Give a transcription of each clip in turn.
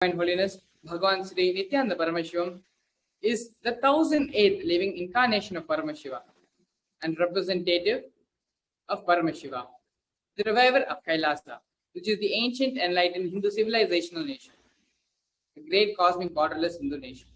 Divine Holiness Bhagavan Sri Nithyananda Paramashivam is the 1008th living incarnation of Paramashiva and representative of Paramashiva, the reviver of Kailasa, which is the ancient enlightened Hindu civilizational nation, a great cosmic borderless Hindu nation.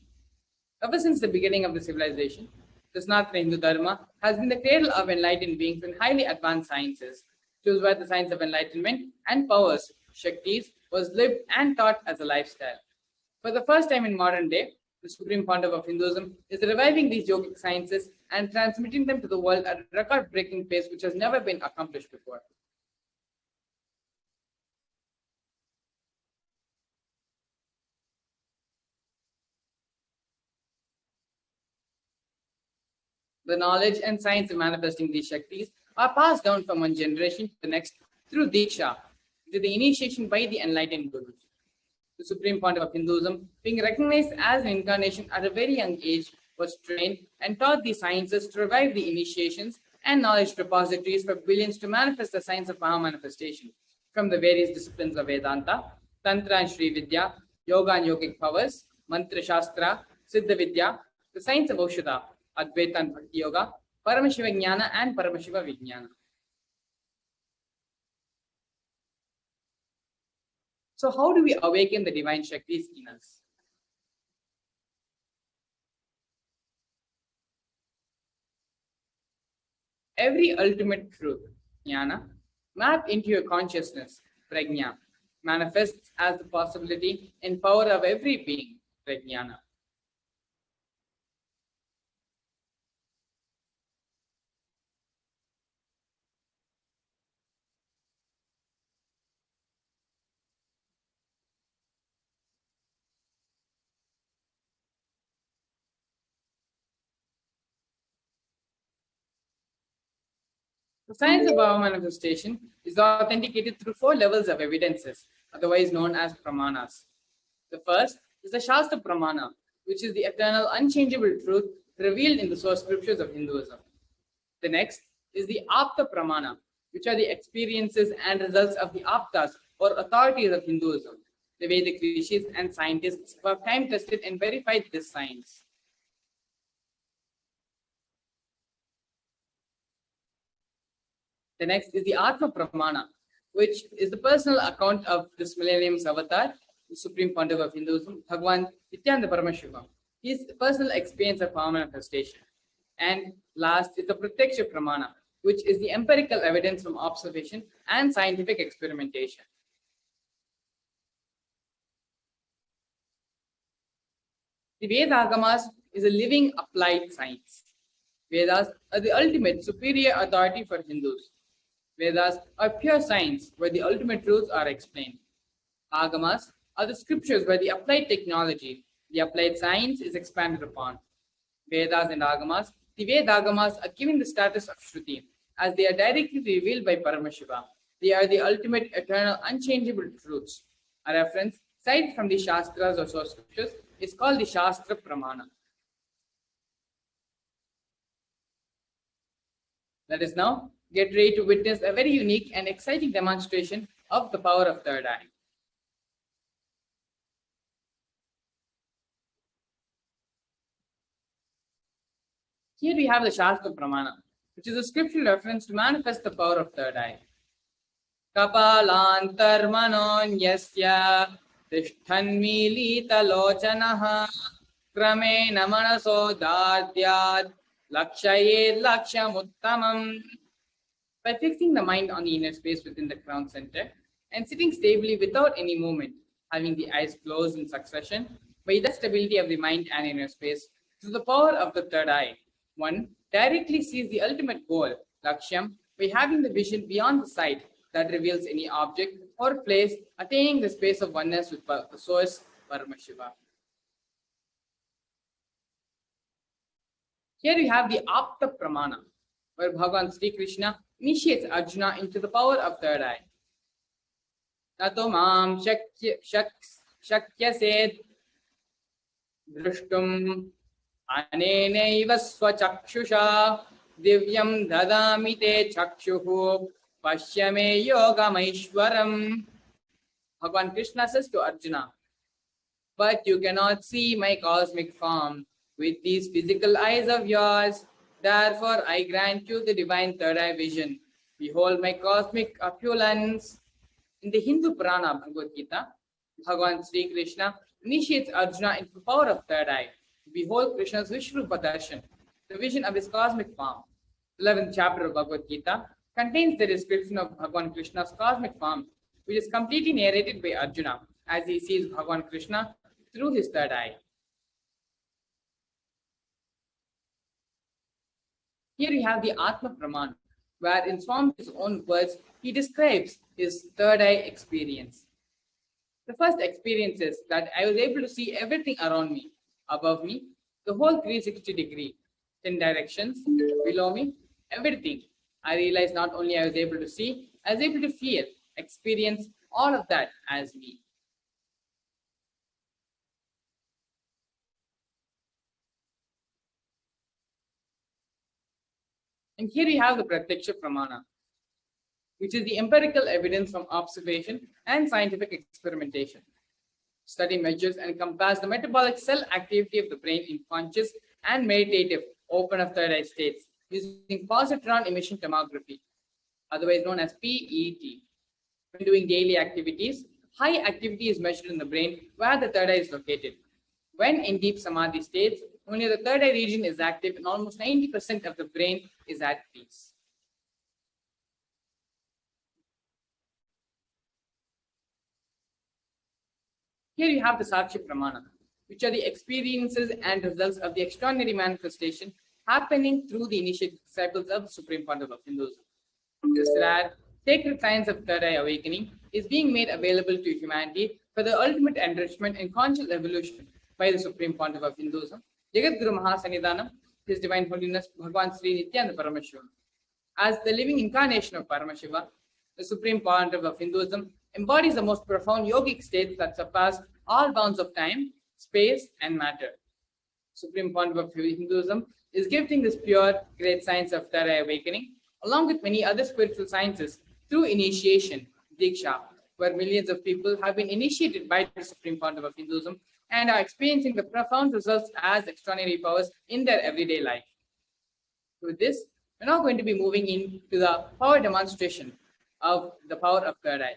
Ever since the beginning of the civilization, the Sanatana Hindu Dharma has been the cradle of enlightened beings in highly advanced sciences, choose where the science of enlightenment and powers, Shaktis, was lived and taught as a lifestyle. For the first time in modern day, the Supreme Pontiff of Hinduism is reviving these yogic sciences and transmitting them to the world at a record-breaking pace which has never been accomplished before. The knowledge and science of manifesting these Shaktis are passed down from one generation to the next through Diksha, to the initiation by the enlightened Gurus. The Supreme Pontiff of Hinduism, being recognized as an incarnation at a very young age, was trained and taught these sciences to revive the initiations and knowledge repositories for billions to manifest the science of Bhava manifestation from the various disciplines of Vedanta, Tantra and Sri Vidya, Yoga and Yogic powers, Mantra Shastra, Siddha Vidya, the science of Aushadha, Advaita and Bhakti Yoga, Paramashiva Jnana and Paramashiva Vijnana. So how do we awaken the divine Shaktis in us? Every ultimate truth, Jnana, mapped into your consciousness, Prajna, manifests as the possibility and power of every being, Prajnana. The science of Bhava manifestation is authenticated through 4 levels of evidences, otherwise known as pramanas. The first is the Shastra Pramana, which is the eternal, unchangeable truth revealed in the source scriptures of Hinduism. The next is the Apta Pramana, which are the experiences and results of the Aptas or authorities of Hinduism, the Vedic rishis and scientists who have time tested and verified this science. The next is the Atma Pramana, which is the personal account of this millennium's avatar, the Supreme Pontiff of Hinduism, Bhagavan Nithyananda Paramashivam, his personal experience of Bhava manifestation. And last is the Pratyaksha Pramana, which is the empirical evidence from observation and scientific experimentation. The Vedagamas is a living applied science. Vedas are the ultimate superior authority for Hindus. Vedas are pure science where the ultimate truths are explained. Agamas are the scriptures where the applied technology, the applied science is expanded upon. Vedas and Agamas, the Vedagamas are given the status of Shruti as they are directly revealed by Paramashiva. They are the ultimate, eternal, unchangeable truths. A reference cited from the Shastras or source scriptures is called the Shastra Pramana. Let us now get ready to witness a very unique and exciting demonstration of the power of third eye. Here we have the Shastra Pramana, which is a scriptural reference to manifest the power of third eye. Kapalantarmanonyasya tishthanmilita lochanaha kramena manaso dadyad lakshayed lakshamuttamam. By fixing the mind on the inner space within the crown center and sitting stably without any movement, having the eyes closed in succession, by that stability of the mind and inner space, through the power of the third eye, one directly sees the ultimate goal, Lakshyam, by having the vision beyond the sight that reveals any object or place, attaining the space of oneness with the source, Paramashiva. Here we have the Apta Pramana, where Bhagavan Sri Krishna initiates Arjuna into the power of third eye. Tato mam shakyased drishtum anenaiva swachakshusha divyam dadami te chakshuhu pashyame yogamaishwaram. Bhagavan Krishna says to Arjuna, but you cannot see my cosmic form with these physical eyes of yours. Therefore, I grant you the divine third eye vision. Behold my cosmic opulence. In the Hindu Purana Bhagavad Gita, Bhagavan Sri Krishna initiates Arjuna into the power of third eye. Behold Krishna's Vishrupa Darshan, the vision of his cosmic form. The 11th chapter of Bhagavad Gita contains the description of Bhagavan Krishna's cosmic form, which is completely narrated by Arjuna as he sees Bhagavan Krishna through his third eye. Here we have the Atma Praman, where in Swami's own words, he describes his third eye experience. The first experience is that I was able to see everything around me, above me, the whole 360 degree, 10 directions, below me, everything. I realized not only I was able to see, I was able to feel, experience all of that as me. And here we have the Pratyaksha Pramana, which is the empirical evidence from observation and scientific experimentation. Study measures and compares the metabolic cell activity of the brain in conscious and meditative open of third eye states using positron emission tomography, otherwise known as PET. When doing daily activities, high activity is measured in the brain where the third eye is located. When in deep Samadhi states, only the third eye region is active and almost 90% of the brain is at peace. Here you have the Sakshi Pramana, which are the experiences and results of the extraordinary manifestation happening through the initiated disciples of the Supreme Pontiff of Hinduism. This rare, sacred science of third eye awakening is being made available to humanity for the ultimate enrichment and conscious evolution by the Supreme Pontiff of Hinduism, Jagat Guru Mahasannidhanam, His Divine Holiness Bhagavan Sri Nithyananda Paramashivam. As the living incarnation of Paramashiva, the Supreme Pontiff of Hinduism embodies the most profound yogic states that surpass all bounds of time, space, and matter. Supreme Pontiff of Hinduism is gifting this pure, great science of third eye awakening, along with many other spiritual sciences, through initiation, Diksha, where millions of people have been initiated by the Supreme Pontiff of Hinduism and are experiencing the profound results as extraordinary powers in their everyday life. With this, we're now going to be moving into the power demonstration of the power of third eye.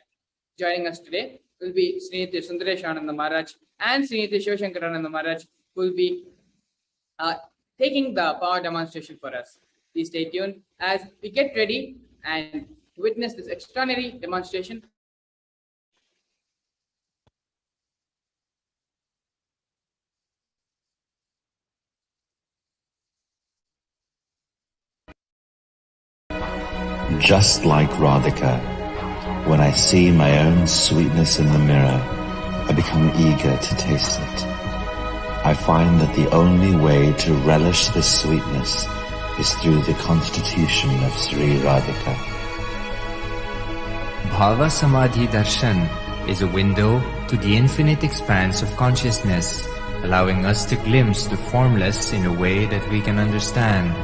Joining us today will be Srinitya Sundareshananda Maharaj and Srinitya Shivashankarananda Maharaj, who will be taking the power demonstration for us. Please stay tuned as we get ready and witness this extraordinary demonstration. Just like Radhika, when I see my own sweetness in the mirror, I become eager to taste it. I find that the only way to relish this sweetness is through the constitution of Sri Radhika. Bhava Samadhi Darshan is a window to the infinite expanse of consciousness, allowing us to glimpse the formless in a way that we can understand.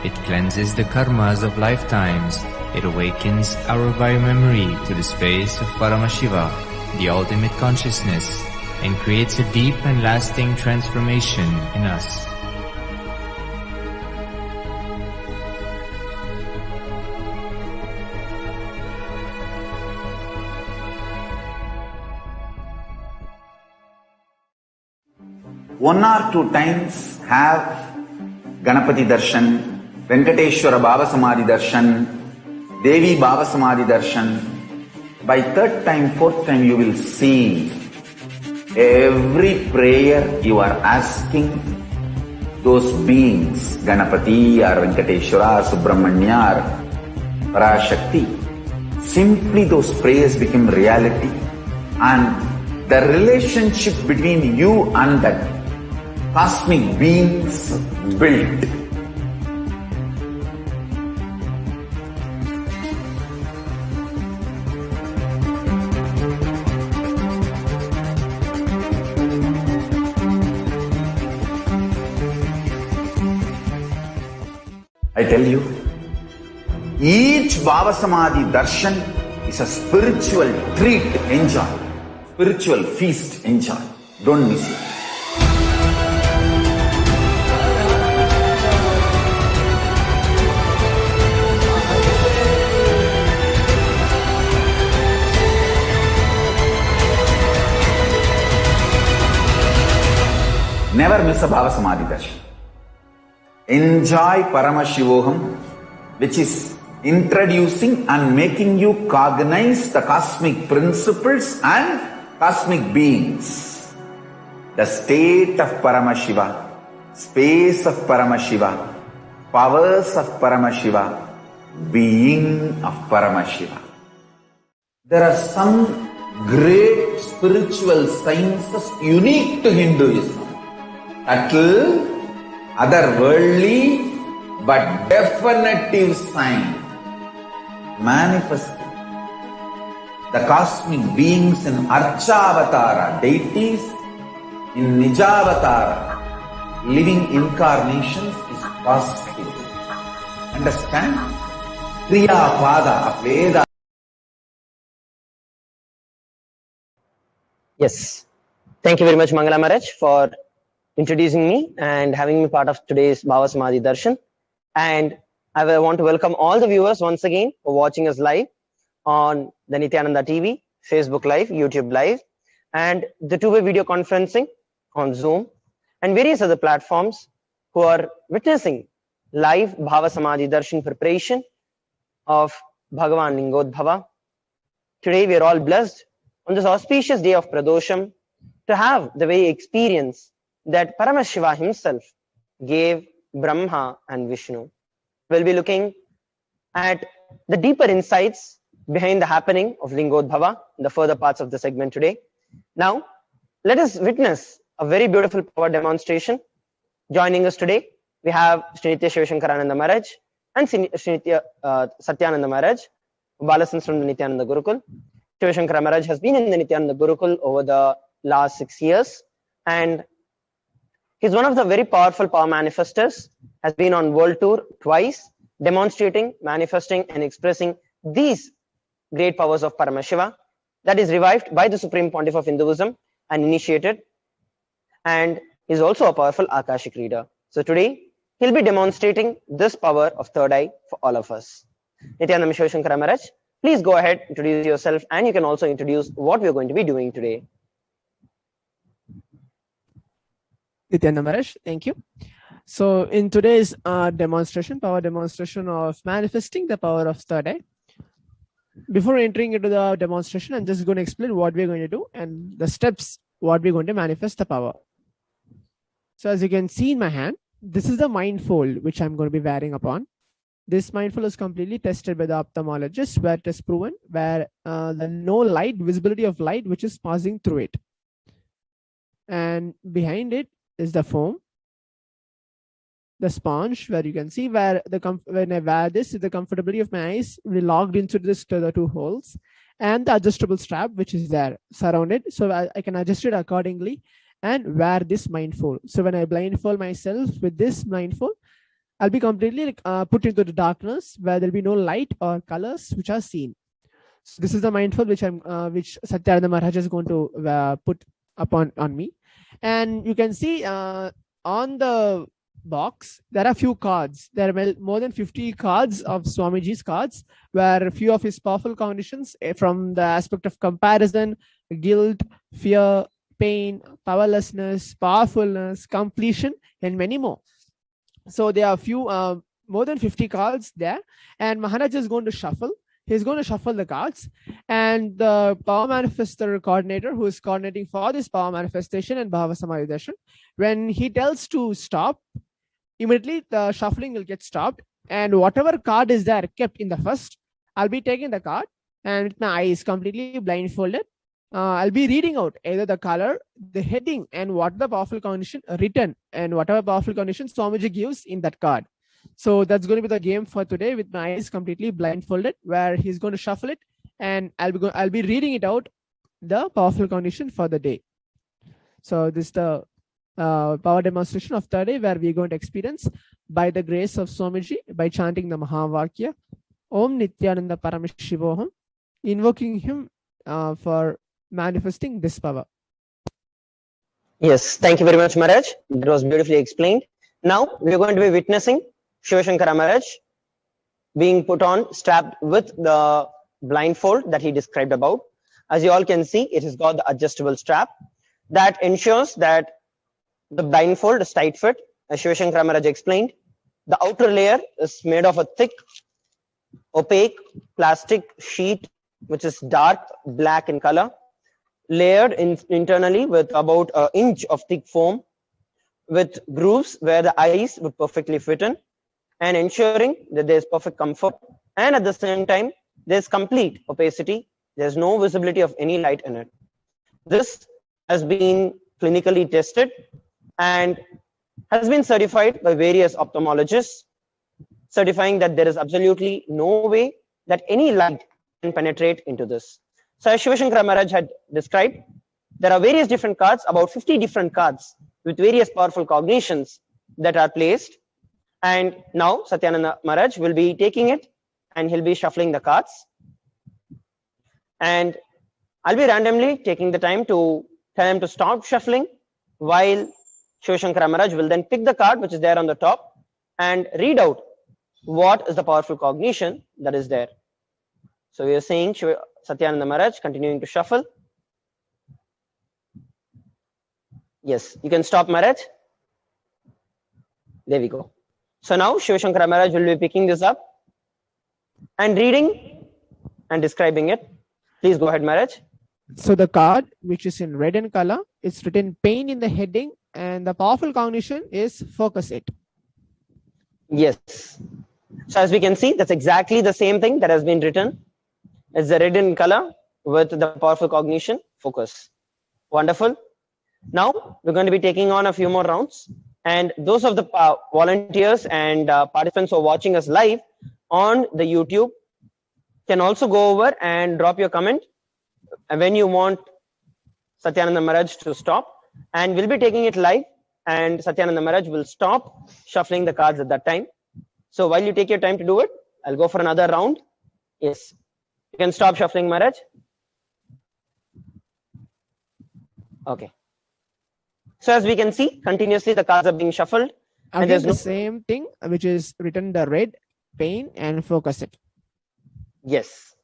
It cleanses the karmas of lifetimes. It awakens our biomemory to the space of Paramashiva, the ultimate consciousness, and creates a deep and lasting transformation in us. One or two times have Ganapati Darshan, Venkateshwara Bhava Samadhi Darshan, Devi Bhava Samadhi Darshan. By third time, fourth time, you will see every prayer you are asking those beings, Ganapati or Venkateshwara or Subramanya or Parashakti. Simply those prayers become reality, and the relationship between you and that cosmic beings built. I tell you, each Bhava Samadhi Darshan is a spiritual treat, enjoy, spiritual feast, enjoy. Don't miss it. Never miss a Bhava Samadhi Darshan. Enjoy Paramashivoham, which is introducing and making you cognize the cosmic principles and cosmic beings. The state of Paramashiva, space of Paramashiva, powers of Paramashiva, being of Paramashiva. There are some great spiritual sciences unique to Hinduism. Subtle, otherworldly, but definitive sign. Manifesting the cosmic beings in Archavatara, deities in Nijavatara, living incarnations is possible. Understand? Kriya Pada of Veda. Yes. Thank you very much, Mangala Maharaj, for introducing me and having me part of today's Bhava Samadhi Darshan. And I want to welcome all the viewers once again for watching us live on the Nithyananda TV, Facebook Live, YouTube Live, and the two-way video conferencing on Zoom, and various other platforms who are witnessing live Bhava Samadhi Darshan preparation of Bhagavan Lingodbhava. Today we are all blessed on this auspicious day of Pradosham to have the very experience that Paramashiva himself gave Brahma and Vishnu. We'll be looking at the deeper insights behind the happening of Lingodbhava in the further parts of the segment today. Now, let us witness a very beautiful power demonstration. Joining us today, we have Sri Nitya Shivashankarananda Maharaj and Sri Nitya Satyananda Maharaj, Balasans from the Nithyananda Gurukul. Shivashankara Maharaj has been in the Nithyananda Gurukul over the last 6 years, and he's one of the very powerful power manifestors, has been on world tour twice, demonstrating, manifesting and expressing these great powers of Paramashiva that is revived by the Supreme Pontiff of Hinduism and initiated, and is also a powerful Akashic reader. So today, he'll be demonstrating this power of third eye for all of us. Nithyananda Shivashankara Maharaj, please go ahead, introduce yourself, and you can also introduce what we're going to be doing today. Nithyananda Maharaj, thank you. So in today's demonstration, power demonstration of manifesting the power of third eye, before entering into the demonstration, I'm just going to explain what we're going to do and the steps what we're going to manifest the power. So as you can see in my hand, this is the mindfold which I'm going to be wearing upon. This mindfold is completely tested by the ophthalmologist, where it is proven where the no light, visibility of light which is passing through it. And behind it is the foam, the sponge, where you can see where when I wear this, the comfortability of my eyes will be logged into this to the two holes, and the adjustable strap which is there surrounded, so I can adjust it accordingly and wear this mindfold. So when I blindfold myself with this blindfold, I'll be completely put into the darkness where there'll be no light or colors which are seen. So this is the mindfold which Satyananda Maharaj is going to put upon me. And you can see on the box, there are few cards. There are more than 50 cards of Swamiji's cards, where a few of his powerful conditions from the aspect of comparison, guilt, fear, pain, powerlessness, powerfulness, completion, and many more. So there are a few, more than 50 cards there, and Maharaj is going to shuffle. He's going to shuffle the cards, and the power manifestor coordinator who is coordinating for this power manifestation and Bhava Samadhi Darshan, when he tells to stop, immediately the shuffling will get stopped, and whatever card is there kept in the first, I'll be taking the card, and with my eyes completely blindfolded, I'll be reading out either the color, the heading, and what the powerful condition written, and whatever powerful condition Swamiji gives in that card. So that's going to be the game for today, with my eyes completely blindfolded, where he's going to shuffle it, and I'll be reading it out, the powerful condition for the day. So this is the power demonstration of third day, where we're going to experience by the grace of Swamiji by chanting the Mahavakya, Om Nithyananda Paramashivoham, invoking him for manifesting this power. Yes, thank you very much, Maharaj. That was beautifully explained. Now we are going to be witnessing Shivashankara Maharaj being put on, strapped with the blindfold that he described about. As you all can see, it has got the adjustable strap that ensures that the blindfold is tight fit. As Shivashankara Maharaj explained, the outer layer is made of a thick, opaque plastic sheet, which is dark black in color, layered internally with about an inch of thick foam, with grooves where the eyes would perfectly fit in, and ensuring that there's perfect comfort, and at the same time there's complete opacity. There's no visibility of any light in it. This has been clinically tested and has been certified by various ophthalmologists, certifying that there is absolutely no way that any light can penetrate into this. So as Shivashankara Maharaj had described, there are various different cards, about 50 different cards with various powerful cognitions that are placed. And now Satyananda Maharaj will be taking it and he'll be shuffling the cards. And I'll be randomly taking the time to tell him to stop shuffling, while Shivashankara Maharaj will then pick the card which is there on the top and read out what is the powerful cognition that is there. So we are seeing Satyananda Maharaj continuing to shuffle. Yes, you can stop, Maharaj. There we go. So now Shivashankara Maharaj will be picking this up and reading and describing it. Please go ahead, Maharaj. So the card, which is in red in color, it's written pain in the heading, and the powerful cognition is focus it. Yes. So as we can see, that's exactly the same thing that has been written. It's the red in color with the powerful cognition, focus. Wonderful. Now we're going to be taking on a few more rounds. And those of the volunteers and participants who are watching us live on the YouTube can also go over and drop your comment when you want Satyananda Maharaj to stop. And we'll be taking it live, and Satyananda Maharaj will stop shuffling the cards at that time. So while you take your time to do it, I'll go for another round. Yes. You can stop shuffling, Maharaj. Okay. So as we can see, continuously the cards are being shuffled. Again, and there's the same thing, which is written the red, pain, and focus it. Yes.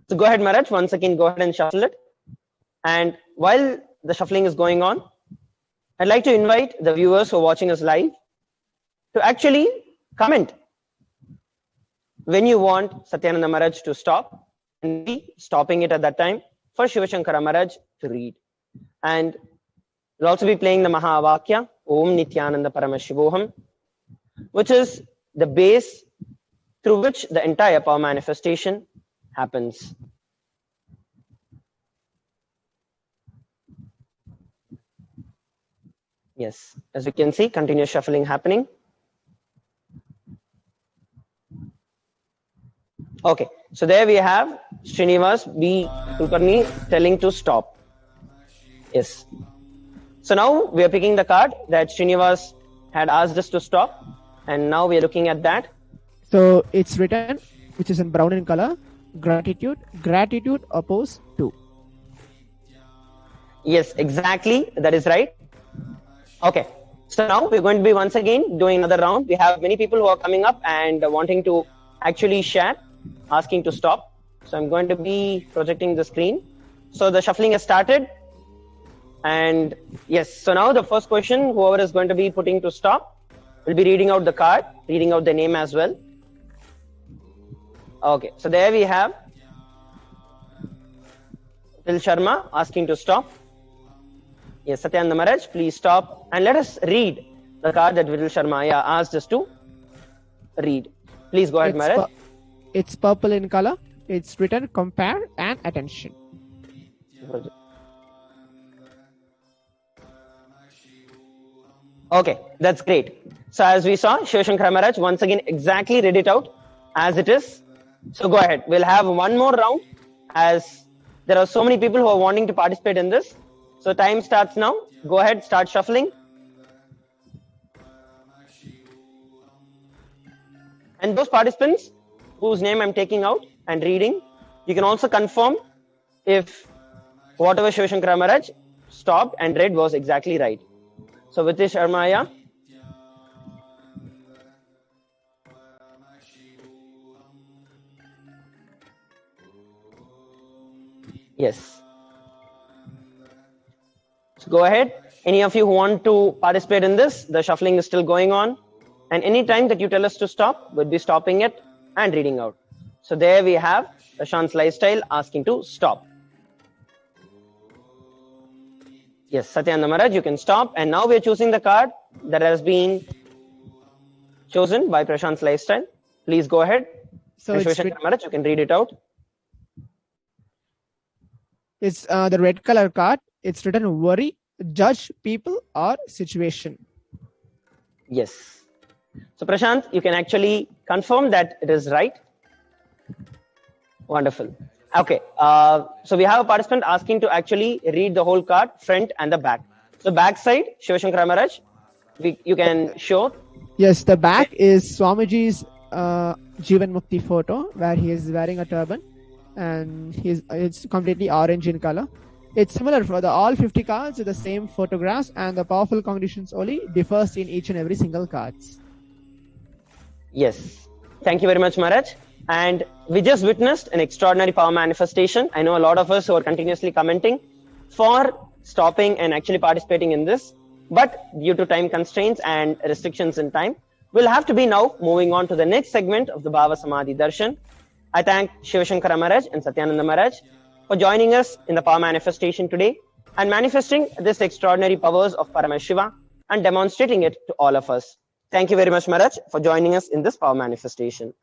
So go ahead, Maharaj. Once again, go ahead and shuffle it. And while the shuffling is going on, I'd like to invite the viewers who are watching us live to actually comment when you want Satyananda Maharaj to stop, and be stopping it at that time for Shivashankara Maharaj to read. And we'll also be playing the Mahavakya, Om Nithyananda Paramashivoham, which is the base through which the entire power manifestation happens. Yes, as we can see, continuous shuffling happening. Okay, so there we have Srinivas B. Kulkarni telling to stop. Yes. So now we are picking the card that Srinivas had asked us to stop, and now we are looking at that. So it's written, which is in brown in color, gratitude opposed to. Yes, exactly. That is right. Okay. So now we're going to be once again doing another round. We have many people who are coming up and wanting to actually share, asking to stop. So I'm going to be projecting the screen. So the shuffling has started. And yes, so now the first question, whoever is going to be putting to stop will be reading out the card, reading out the name as well. Okay, so there we have Til Sharma asking to stop. Yes, Satyananda Maharaj, please stop and let us read the card that Vidal Sharma asked us to read. Please go ahead, Maharaj. It's purple in color. It's written compare and attention. Okay, that's great. So as we saw, Shivashankara Maharaj once again exactly read it out as it is. So go ahead. We'll have one more round as there are so many people who are wanting to participate in this. So time starts now. Go ahead, start shuffling. And those participants whose name I'm taking out and reading, you can also confirm if whatever Shivashankara Maharaj stopped and read was exactly right. So with this, Sharmaya. Yes. So go ahead. Any of you who want to participate in this, the shuffling is still going on. And any time that you tell us to stop, we'll be stopping it and reading out. So there we have Darshan's lifestyle asking to stop. Yes, Nithyananda Maharaj, you can stop. And now we're choosing the card that has been chosen by Prashant's lifestyle. Please go ahead. So Maharaj, you can read it out. It's the red color card. It's written worry, judge people or situation. Yes. So Prashant, you can actually confirm that it is right. Wonderful. Okay. So we have a participant asking to actually read the whole card, front and the back. So back side, Shivashankara Maharaj, you can show. Yes, the back is Swamiji's Jivan Mukti photo where he is wearing a turban and it's completely orange in color. It's similar for all 50 cards with the same photographs, and the powerful conditions only differs in each and every single cards. Yes. Thank you very much, Maharaj. And we just witnessed an extraordinary power manifestation. I know a lot of us who are continuously commenting for stopping and actually participating in this. But due to time constraints and restrictions in time, we'll have to be now moving on to the next segment of the Bhava Samadhi Darshan. I thank Shivashankara Maharaj and Nithyananda Maharaj for joining us in the power manifestation today and manifesting this extraordinary powers of Paramashiva and demonstrating it to all of us. Thank you very much, Maharaj, for joining us in this power manifestation.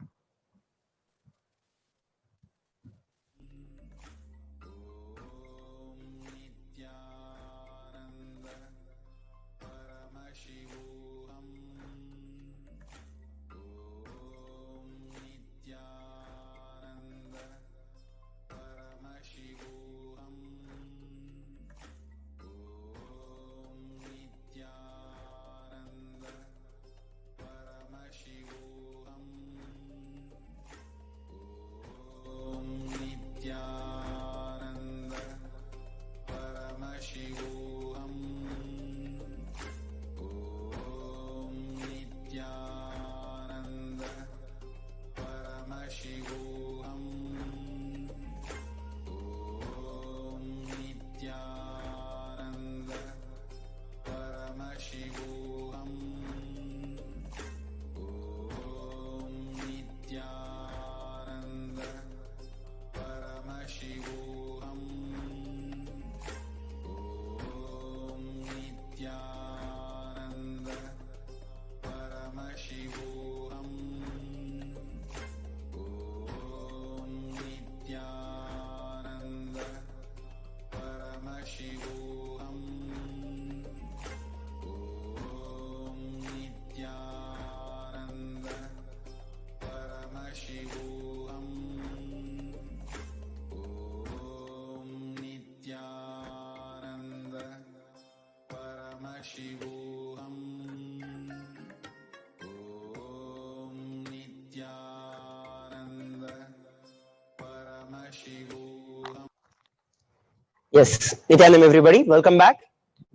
Yes, Nityanam everybody, welcome back.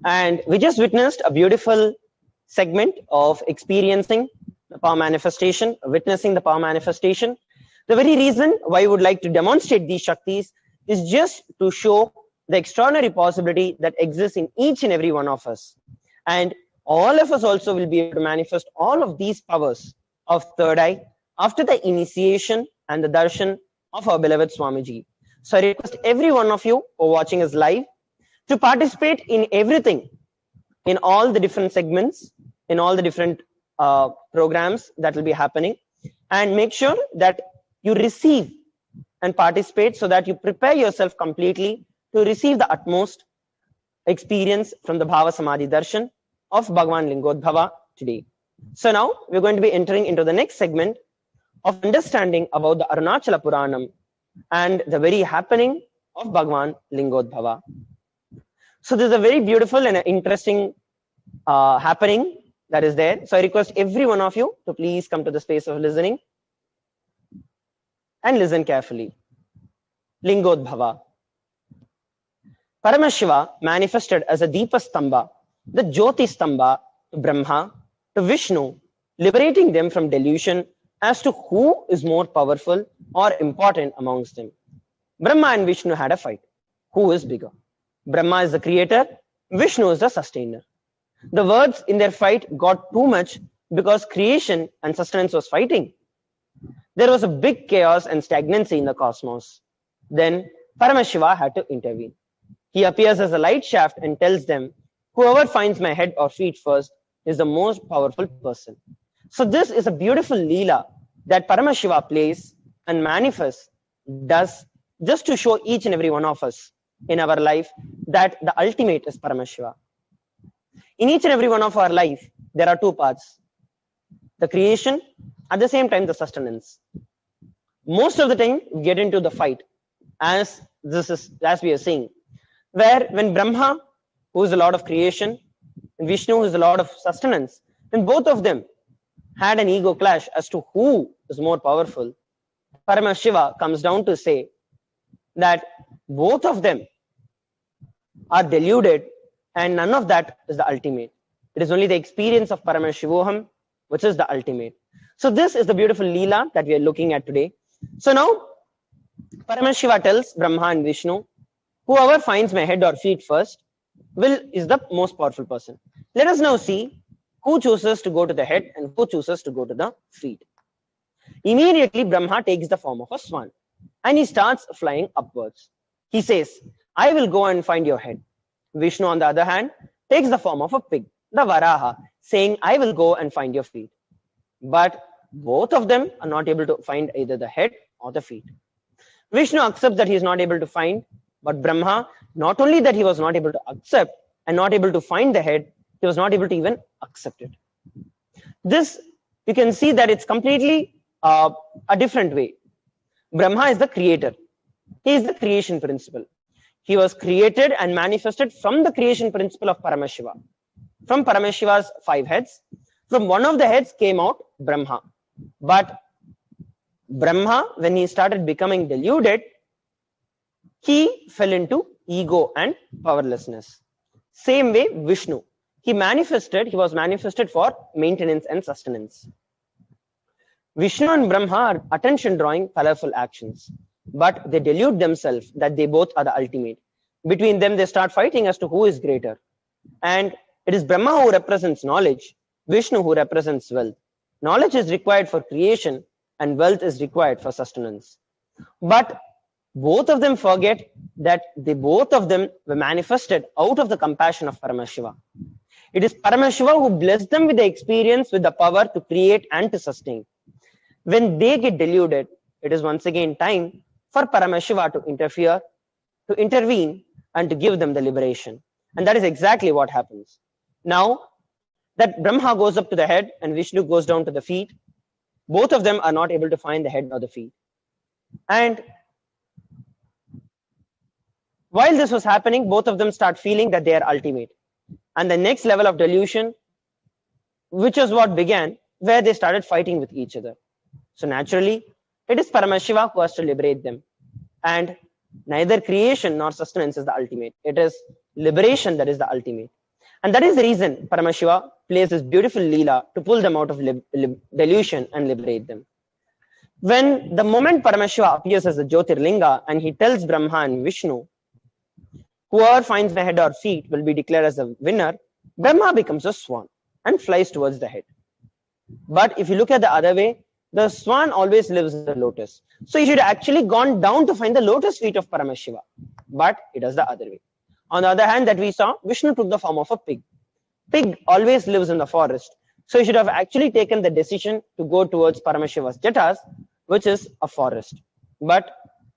And we just witnessed a beautiful segment of experiencing the power manifestation, witnessing the power manifestation. The very reason why we would like to demonstrate these Shaktis is just to show the extraordinary possibility that exists in each and every one of us. And all of us also will be able to manifest all of these powers of third eye after the initiation and the darshan of our beloved Swamiji. So I request every one of you who are watching us live to participate in everything, in all the different segments, in all the different programs that will be happening, and make sure that you receive and participate so that you prepare yourself completely to receive the utmost experience from the Bhava Samadhi Darshan of Bhagavan Lingodbhava today. So now we're going to be entering into the next segment of understanding about the Arunachala Puranam and the very happening of Bhagavan Lingodbhava. So there's a very beautiful and interesting happening that is there. So I request every one of you to please come to the space of listening and listen carefully. Lingodbhava. Paramashiva manifested as a Deepa Stamba the Jyoti Stambha to Brahma, to Vishnu, liberating them from delusion as to who is more powerful or important amongst them. Brahma and Vishnu had a fight. Who is bigger? Brahma is the creator, Vishnu is the sustainer. The words in their fight got too much because creation and sustenance was fighting. There was a big chaos and stagnancy in the cosmos. Then Paramashiva had to intervene. He appears as a light shaft and tells them, whoever finds my head or feet first is the most powerful person. So this is a beautiful Leela that Paramashiva plays and manifests, does just to show each and every one of us in our life that the ultimate is Paramashiva. In each and every one of our life, there are two parts. The creation, at the same time the sustenance. Most of the time we get into the fight, as we are seeing, where when Brahma, who is the Lord of creation, and Vishnu, who is the Lord of sustenance, when both of them had an ego clash as to who is more powerful, Paramashiva comes down to say that both of them are deluded and none of that is the ultimate. It is only the experience of Paramashivoham which is the ultimate. So this is the beautiful Leela that we are looking at today. So now Paramashiva tells Brahma and Vishnu, whoever finds my head or feet first is the most powerful person. Let us now see who chooses to go to the head and who chooses to go to the feet. Immediately Brahma takes the form of a swan and he starts flying upwards. He says, I will go and find your head. Vishnu, on the other hand, takes the form of a pig, the Varaha, saying, I will go and find your feet. But both of them are not able to find either the head or the feet. Vishnu accepts that he is not able to find, but Brahma, not only that he was not able to accept and not able to find the head, he was not able to even accept it. This, you can see that it's completely a different way. Brahma is the creator. He is the creation principle. He was created and manifested from the creation principle of Paramashiva. From Paramashiva's 5 heads, from one of the heads came out Brahma. But Brahma, when he started becoming deluded, he fell into ego and powerlessness. Same way Vishnu. He was manifested for maintenance and sustenance. Vishnu and Brahma are attention drawing colorful actions, but they delude themselves that they both are the ultimate. Between them, they start fighting as to who is greater. And it is Brahma who represents knowledge, Vishnu who represents wealth. Knowledge is required for creation and wealth is required for sustenance. But both of them forget that both of them were manifested out of the compassion of Paramashiva. It is Paramashiva who blessed them with the experience, with the power to create and to sustain. When they get deluded, it is once again time for Paramashiva to intervene and to give them the liberation. And that is exactly what happens. Now that Brahma goes up to the head and Vishnu goes down to the feet, both of them are not able to find the head or the feet. And while this was happening, both of them start feeling that they are ultimate. And the next level of delusion, which is what began, where they started fighting with each other. So naturally, it is Paramashiva who has to liberate them. And neither creation nor sustenance is the ultimate. It is liberation that is the ultimate. And that is the reason Paramashiva plays this beautiful Leela to pull them out of delusion and liberate them. When the moment Paramashiva appears as a Jyotirlinga and he tells Brahma and Vishnu, whoever finds the head or feet will be declared as the winner, Brahma becomes a swan and flies towards the head. But if you look at the other way, the swan always lives in the lotus. So he should have actually gone down to find the lotus feet of Paramashiva. But it does the other way. On the other hand, that we saw, Vishnu took the form of a pig. Pig always lives in the forest. So he should have actually taken the decision to go towards Paramashiva's Jatas, which is a forest. But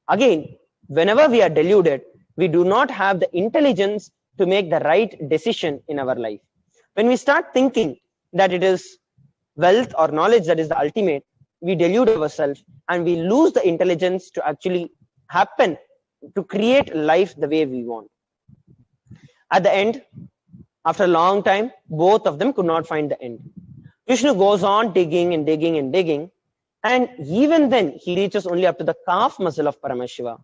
again, whenever we are deluded, we do not have the intelligence to make the right decision in our life. When we start thinking that it is wealth or knowledge that is the ultimate, we delude ourselves and we lose the intelligence to actually happen to create life the way we want. At the end, after a long time, both of them could not find the end. Vishnu goes on digging and digging and digging, and even then he reaches only up to the calf muscle of Paramashiva.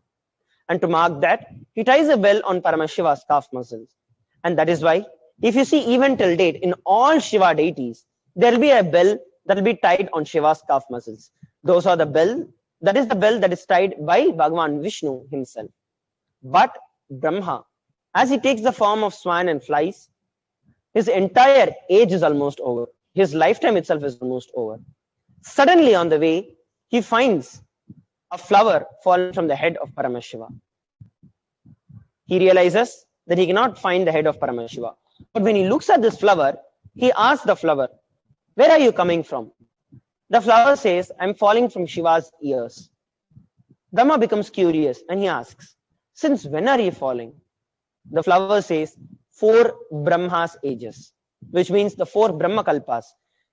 And to mark that, he ties a bell on Paramashiva's calf muscles. And that is why If you see even till date, in all Shiva deities, there will be a bell that will be tied on Shiva's calf muscles. Those are the bell, that is the bell that is tied by Bhagavan Vishnu himself. But Brahma, as he takes the form of swan and flies, his entire age is almost over. His lifetime itself is almost over. Suddenly on the way, he finds a flower fallen from the head of Paramashiva. He realizes that he cannot find the head of Paramashiva. But when he looks at this flower, he asks the flower, "Where are you coming from?" The flower says, "I'm falling from Shiva's ears." Brahma becomes curious and he asks, "Since when are you falling?" The flower says, 4 Brahma's ages, which means the 4 Brahma Kalpas,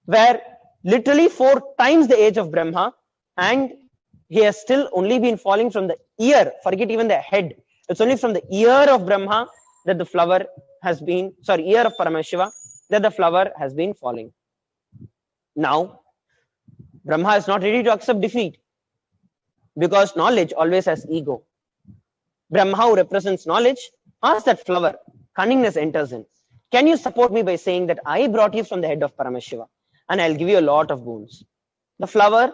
where literally 4 times the age of Brahma, and he has still only been falling from the ear, forget even the head. It's only from the ear of Brahma that the flower has been, ear of Paramashiva, that the flower has been falling. Now, Brahma is not ready to accept defeat because knowledge always has ego. Brahma, who represents knowledge, asks that flower, cunningness enters in. "Can you support me by saying that I brought you from the head of Paramashiva and I'll give you a lot of boons?" The flower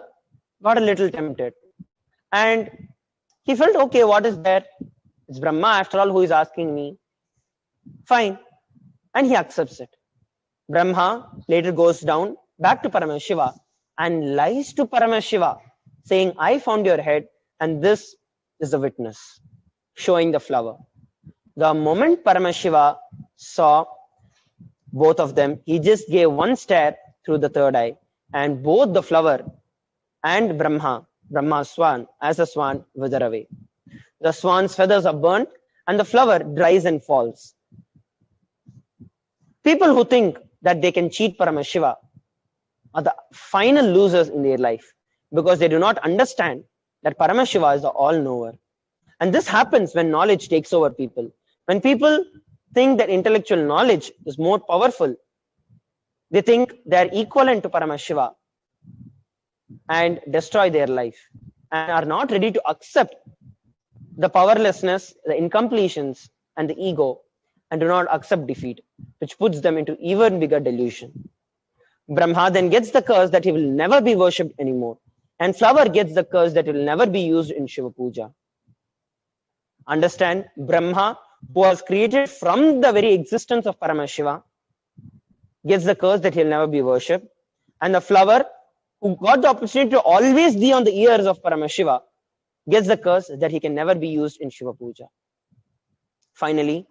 got a little tempted and he felt, okay, what is there? It's Brahma after all who is asking me. Fine. And he accepts it. Brahma later goes down back to Paramashiva and lies to Paramashiva, saying, "I found your head and this is the witness," showing the flower. The moment Paramashiva saw both of them, he just gave one stare through the third eye, and both the flower and Brahma's swan, as a swan, wither away. The swan's feathers are burnt and the flower dries and falls. People who think that they can cheat Paramashiva are the final losers in their life because they do not understand that Paramashiva is the all-knower. And this happens when knowledge takes over people. When people think that intellectual knowledge is more powerful, they think they are equivalent to Paramashiva and destroy their life and are not ready to accept the powerlessness, the incompletions, and the ego, and do not accept defeat, which puts them into even bigger delusion. Brahma then gets the curse that he will never be worshipped anymore, and flower gets the curse that will never be used in Shiva Puja. Understand, Brahma, who was created from the very existence of Paramashiva, gets the curse that he'll never be worshipped, and the flower, who got the opportunity to always be on the ears of Paramashiva, gets the curse that he can never be used in Shiva Puja. Finally,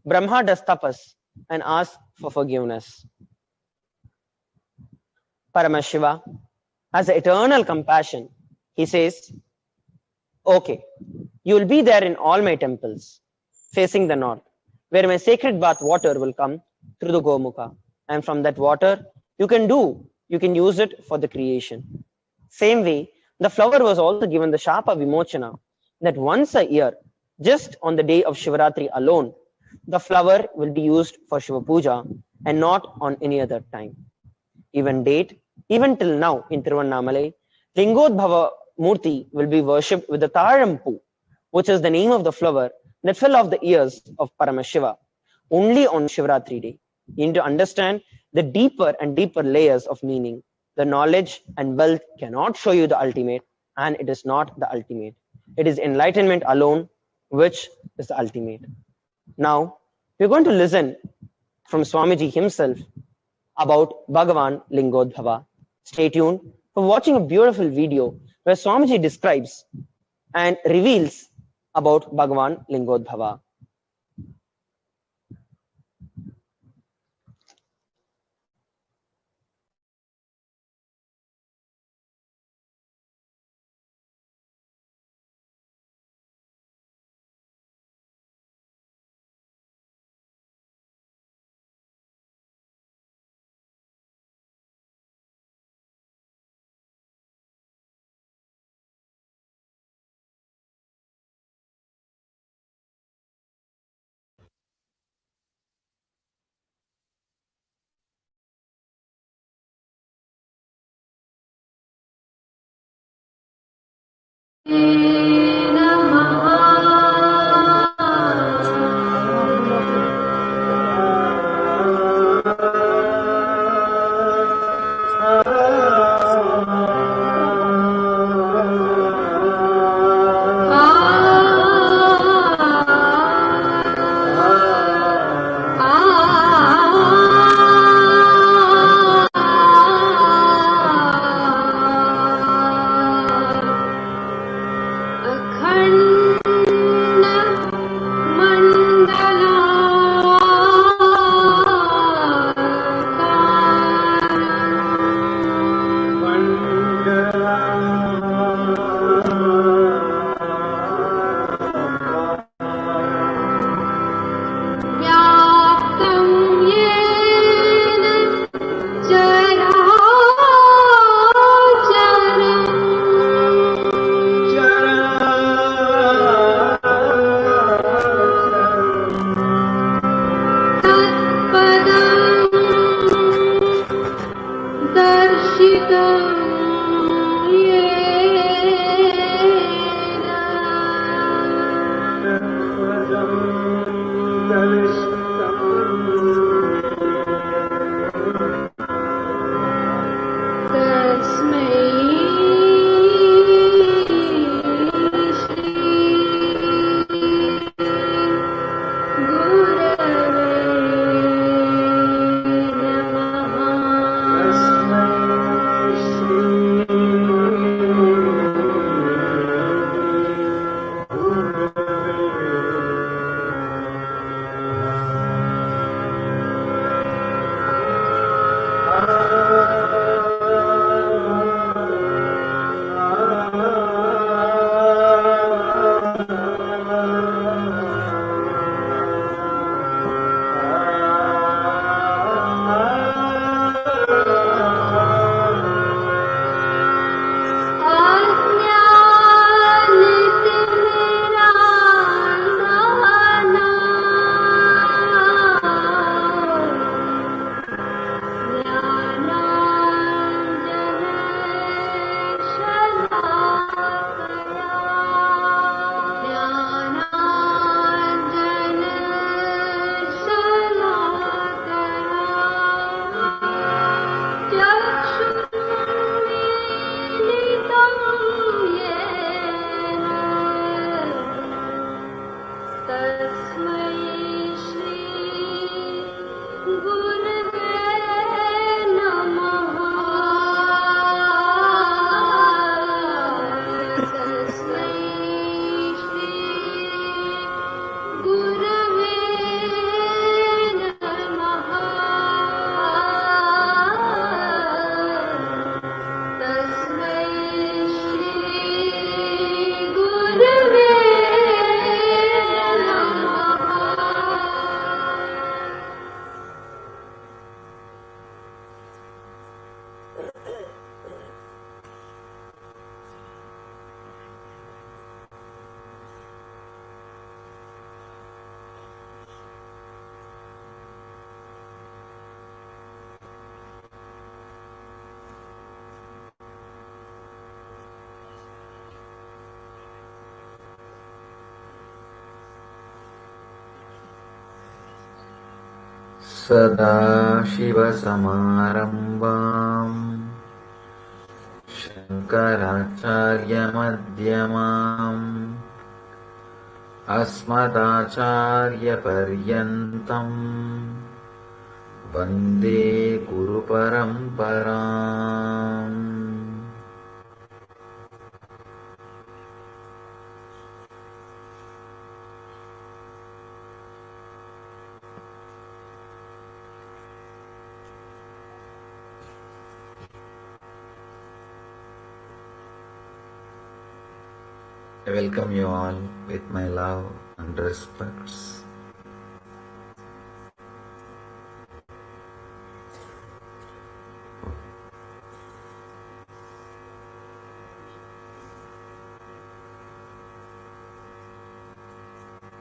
Brahma does tapas and asks for forgiveness. Paramashiva has eternal compassion. He says, "Okay, you will be there in all my temples, facing the north, where my sacred bath water will come through the Gomukha. And from that water, you can use it for the creation." Same way, the flower was also given the Shapa Vimochana, that once a year, just on the day of Shivaratri alone, the flower will be used for Shiva Puja and not on any other time. Even till now in Tiruvannamalai, Lingodbhava Murti will be worshipped with the Tarampu, which is the name of the flower that fell off the ears of Paramashiva, only on Shivaratri day. You need to understand the deeper and deeper layers of meaning. The knowledge and wealth cannot show you the ultimate, and it is not the ultimate. It is enlightenment alone, which is the ultimate. Now, we're going to listen from Swamiji himself about Bhagavan Lingodbhava. Stay tuned for watching a beautiful video where Swamiji describes and reveals about Bhagavan Lingodbhava. Namaha. 「सदाशिवसमारम्भाम् शङ्कराचार्यमध्यमाम् अस्मदाचार्यपर्यन्तम् वन्दे गुरुपरम्पराम्. I welcome you all with my love and respects.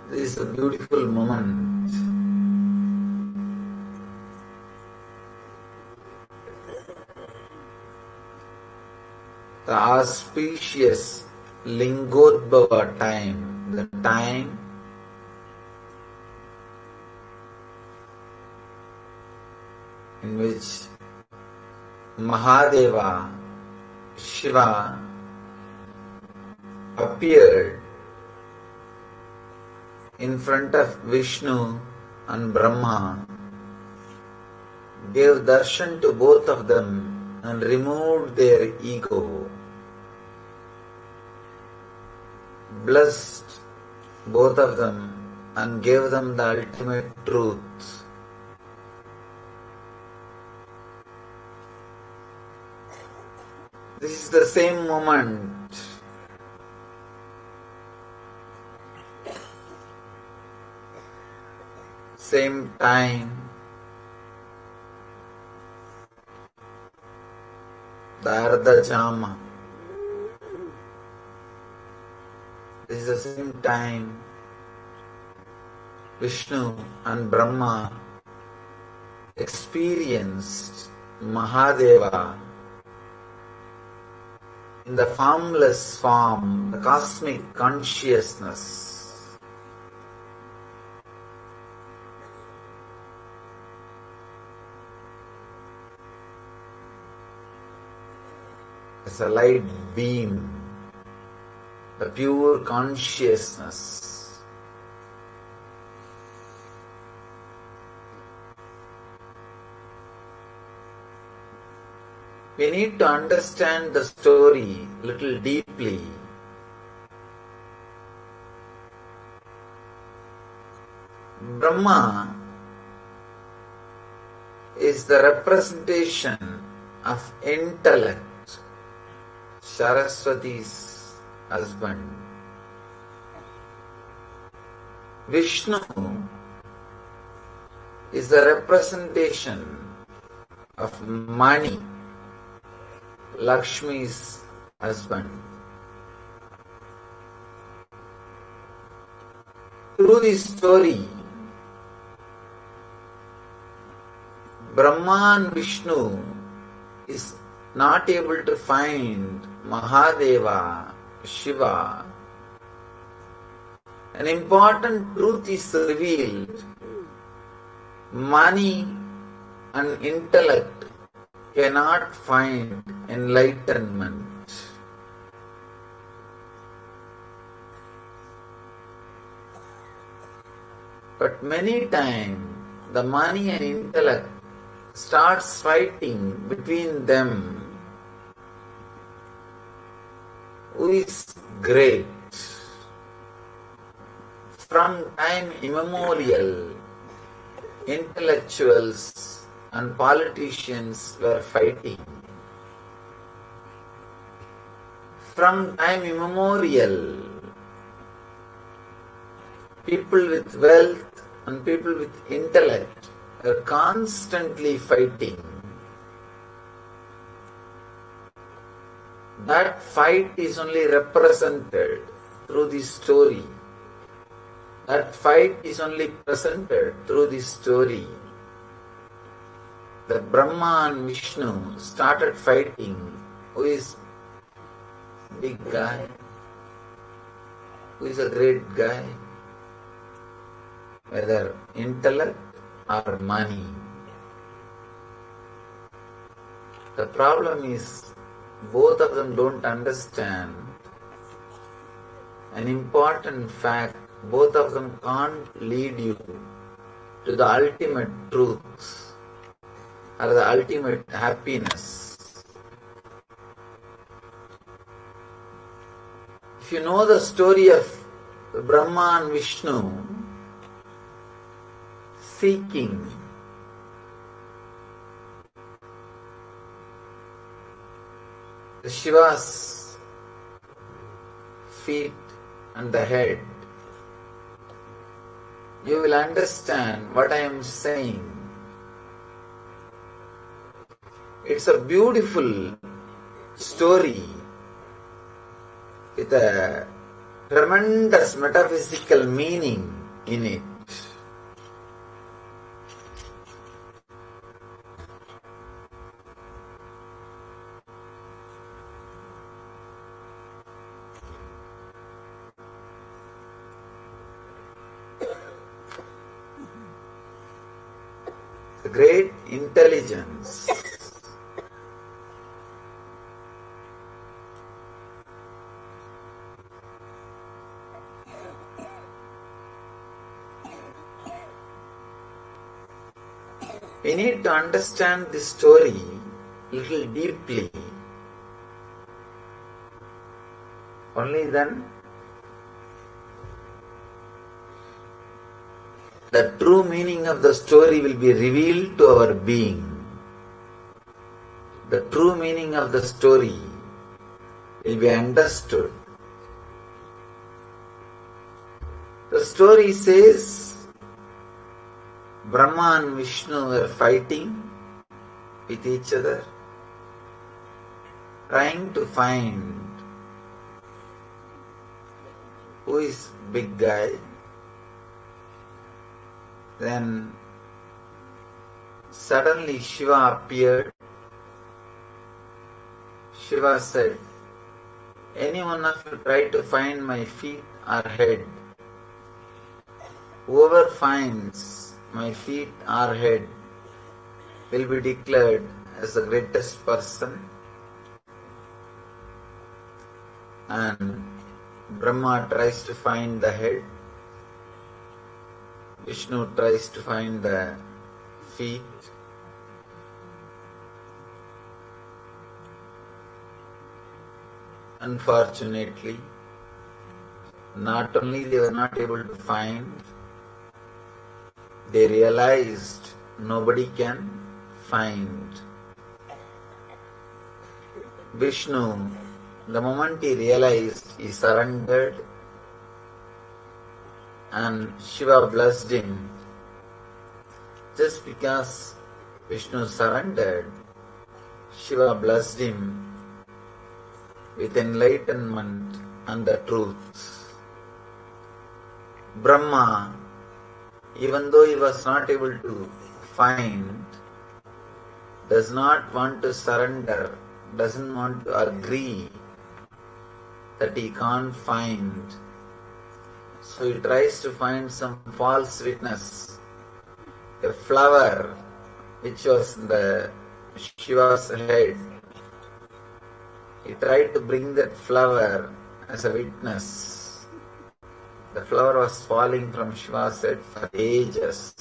This is a beautiful moment. The auspicious Lingodbhava time, the time in which Mahadeva, Shiva, appeared in front of Vishnu and Brahma, gave darshan to both of them and removed their ego, blessed both of them and gave them the ultimate truth. This is the same moment same time the Ardha Jama. This is the same time Vishnu and Brahma experienced Mahadeva in the formless form, the cosmic consciousness. As a light beam, the pure consciousness. We need to understand the story a little deeply. Brahma is the representation of intellect, Saraswati's husband. Vishnu is the representation of money, Lakshmi's husband. Through this story, Brahma and Vishnu is not able to find Mahadeva, Shiva. An important truth is revealed. Money and intellect cannot find enlightenment. But many times the money and intellect starts fighting between them. Who is great? From time immemorial, intellectuals and politicians were fighting. From time immemorial, people with wealth and people with intellect are constantly fighting. That fight is only represented through this story. That fight is only presented through this story. The Brahma and Vishnu started fighting. Who is big guy? Who is a great guy? Whether intellect or money. The problem is both of them don't understand an important fact. Both of them can't lead you to the ultimate truth or the ultimate happiness. If you know the story of Brahma and Vishnu seeking the Shiva's feet and the head, you will understand what I am saying. It's a beautiful story with a tremendous metaphysical meaning in it. The great intelligence we need to understand this story a little deeply. Only then the true meaning of the story will be revealed to our being. The true meaning of the story will be understood. The story says Brahma and Vishnu were fighting with each other, trying to find who is big guy. Then suddenly Shiva appeared. Shiva said, Any one of you try to find my feet or head. Whoever finds my feet or head will be declared as the greatest person. And Brahma tries to find the head. Vishnu tries to find the feet. Unfortunately, not only they were not able to find, they realized nobody can find. Vishnu, the moment he realized, he surrendered, and Shiva blessed him. Just because Vishnu surrendered, Shiva blessed him with enlightenment and the truth. Brahma, even though he was not able to find, does not want to surrender, doesn't want to agree that he can't find. So he tries to find some false witness, a flower which was the Shiva's head. He tried to bring that flower as a witness. The flower was falling from Shiva's head for ages.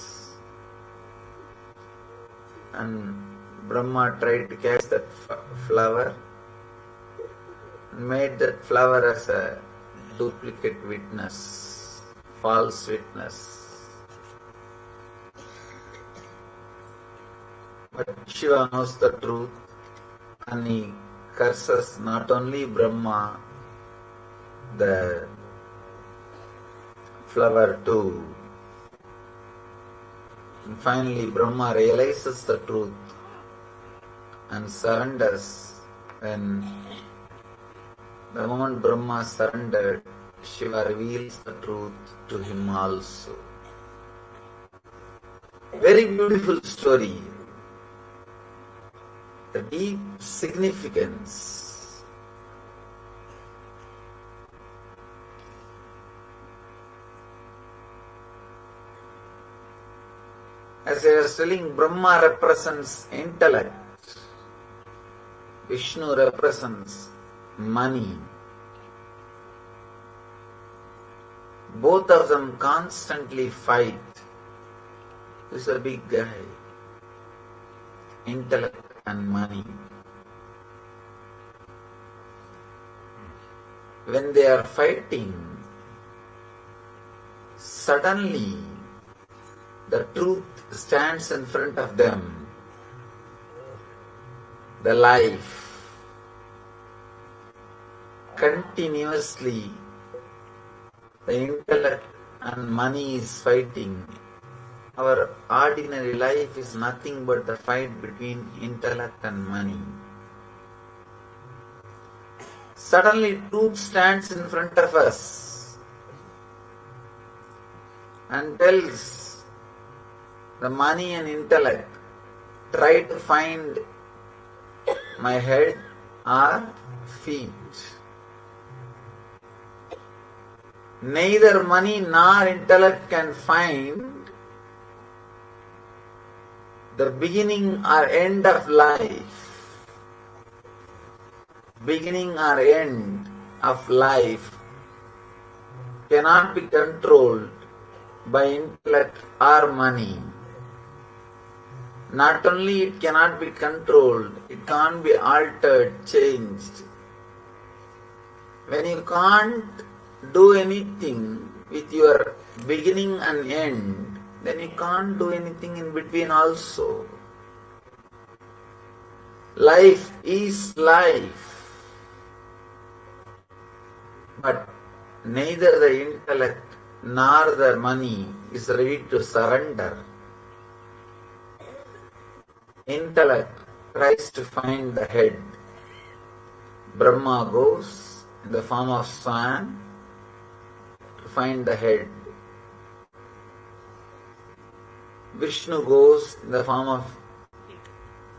And Brahma tried to catch that flower and made that flower as a duplicate witness, false witness. But Shiva knows the truth and he curses not only Brahma, the flower too. And finally Brahma realizes the truth and surrenders. When the moment Brahma surrendered, Shiva reveals the truth to him also. Very beautiful story. The deep significance. As I was telling, Brahma represents intellect, Vishnu represents money. Both of them constantly fight. This is a big guy. Intellect and money. When they are fighting, suddenly the truth stands in front of them. The life. Continuously, the intellect and money is fighting. Our ordinary life is nothing but the fight between intellect and money. Suddenly truth stands in front of us and tells the money and intellect, try to find my head or feet. Neither money nor intellect can find the beginning or end of life. Beginning or end of life cannot be controlled by intellect or money. Not only it cannot be controlled, it can't be altered, changed. When you can't do anything with your beginning and end, then you can't do anything in between also. Life is life. But neither the intellect nor the money is ready to surrender. Intellect tries to find the head. Brahma goes in the form of swan to find the head. Vishnu goes in the form of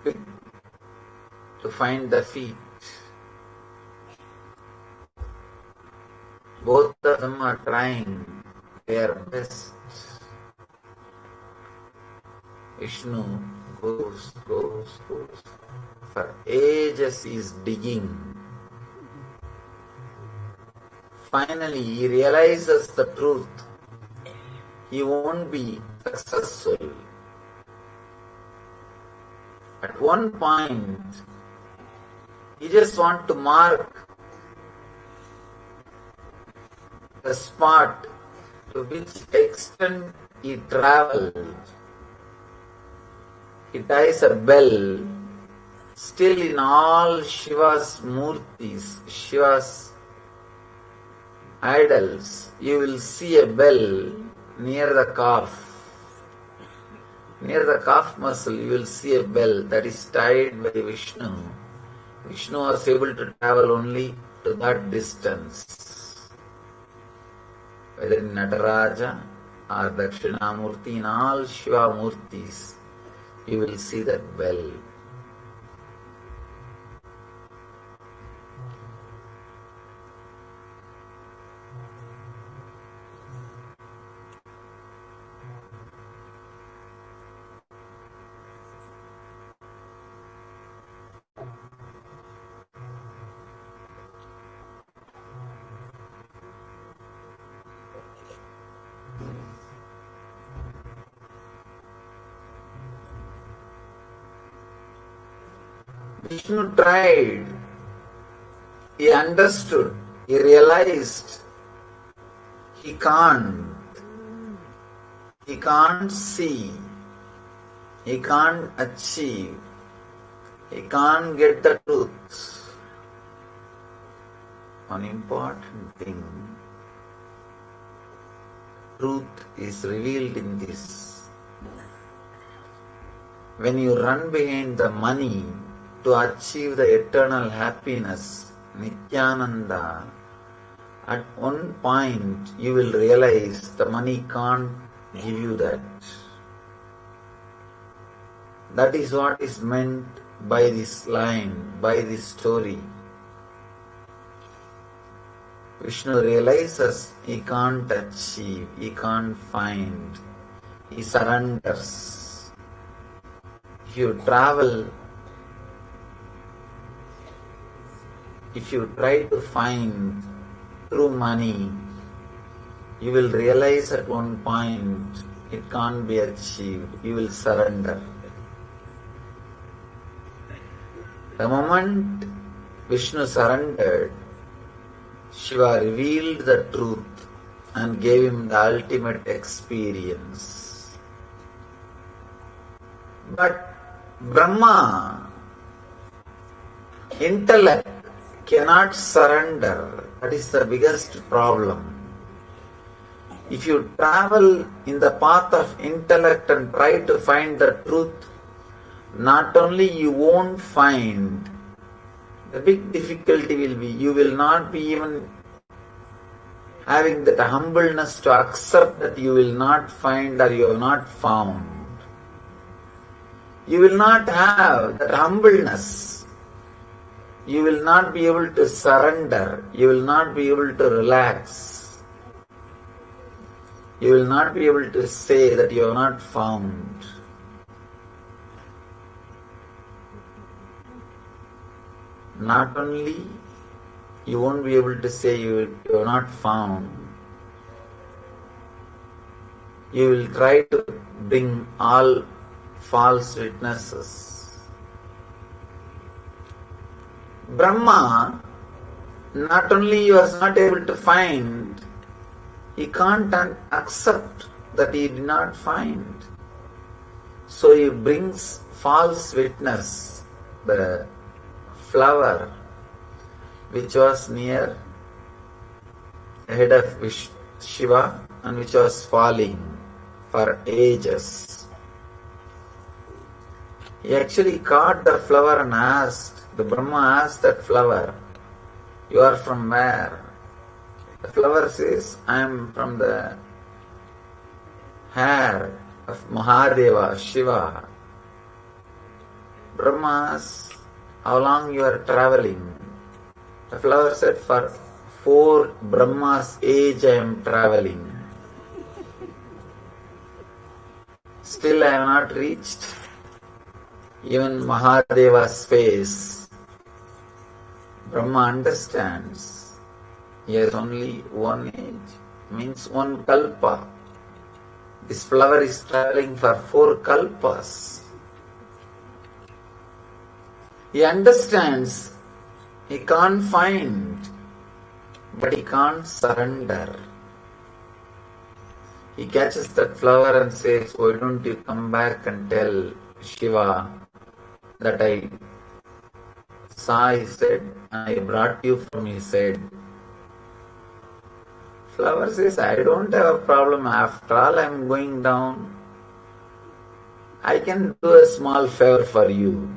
pig to find the feet. Both of them are trying their best. Vishnu goes. For ages he is digging. Finally he realizes the truth. He won't be successful. At one point, he just wants to mark the spot to which extent he travelled. He ties a bell. Still in all Shiva's murtis, Shiva's idols, you will see a bell near the calf. Near the calf muscle, you will see a bell that is tied by Vishnu. Vishnu was able to travel only to that distance. Whether in Nataraja or Dakshinamurti, in all Shiva Murtis, you will see that bell. Vishnu tried, he understood, he realized he can't see, he can't achieve, he can't get the truth. One important thing, truth is revealed in this. When you run behind the money to achieve the eternal happiness, Nithyananda, at one point you will realize the money can't give you that. That is what is meant by this line, by this story. Vishnu realizes he can't achieve, he can't find, he surrenders. If you travel, if you try to find through money, you will realize at one point it can't be achieved. You will surrender. The moment Vishnu surrendered, Shiva revealed the truth and gave him the ultimate experience. But Brahma, intellect, cannot surrender. That is the biggest problem. If you travel in the path of intellect and try to find the truth, not only you won't find, the big difficulty will be you will not be even having that humbleness to accept that you will not find or you have not found. You will not have that humbleness. You will not be able to surrender. You will not be able to relax. You will not be able to say that you have not found. Not only you won't be able to say you have not found, you will try to bring all false witnesses. Brahma, not only he was not able to find, he can't accept that he did not find. So he brings false witness, the flower which was near the head of Shiva and which was falling for ages. He actually caught the flower and asked, the Brahma asked that flower, "You are from where?" The flower says, "I am from the hair of Mahadeva, Shiva." Brahma asked, "How long you are traveling?" The flower said, "For 4 Brahma's age I am traveling. Still I have not reached even Mahadeva's face. Brahma understands he has only one age, means one kalpa. This flower is traveling for 4 kalpas. He understands he can't find, but he can't surrender. He catches that flower and says, why don't you come back and tell Shiva that I saw his head and I brought you from his head. Flower says, I don't have a problem. After all, I am going down. I can do a small favor for you.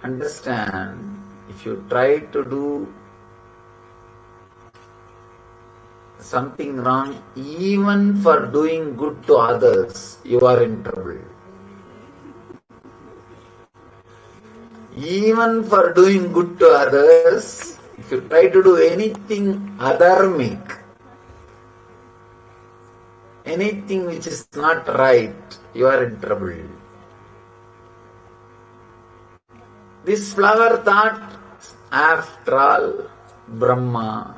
Understand, if you try to do something wrong, even for doing good to others, you are in trouble. Even for doing good to others, if you try to do anything adharmic, anything which is not right, you are in trouble. This flower thought, after all, Brahma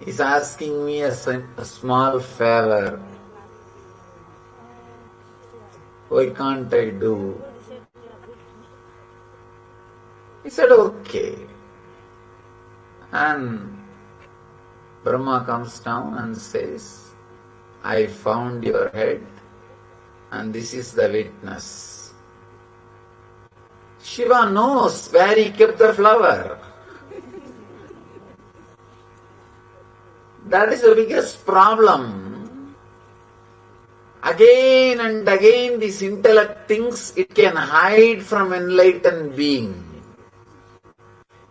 is asking me a small favor. Why can't I do? He said, okay. And Brahma comes down and says, I found your head and this is the witness. Shiva knows where he kept the flower. That is the biggest problem. Again and again this intellect thinks it can hide from enlightened being.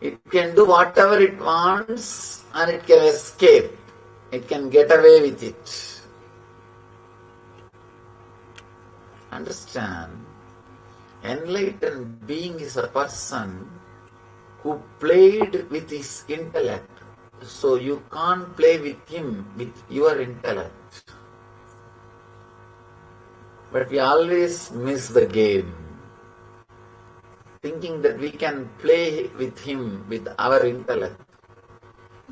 It can do whatever it wants and it can escape. It can get away with it. Understand? Enlightened being is a person who played with his intellect. So you can't play with him with your intellect. But we always miss the game, thinking that we can play with him with our intellect.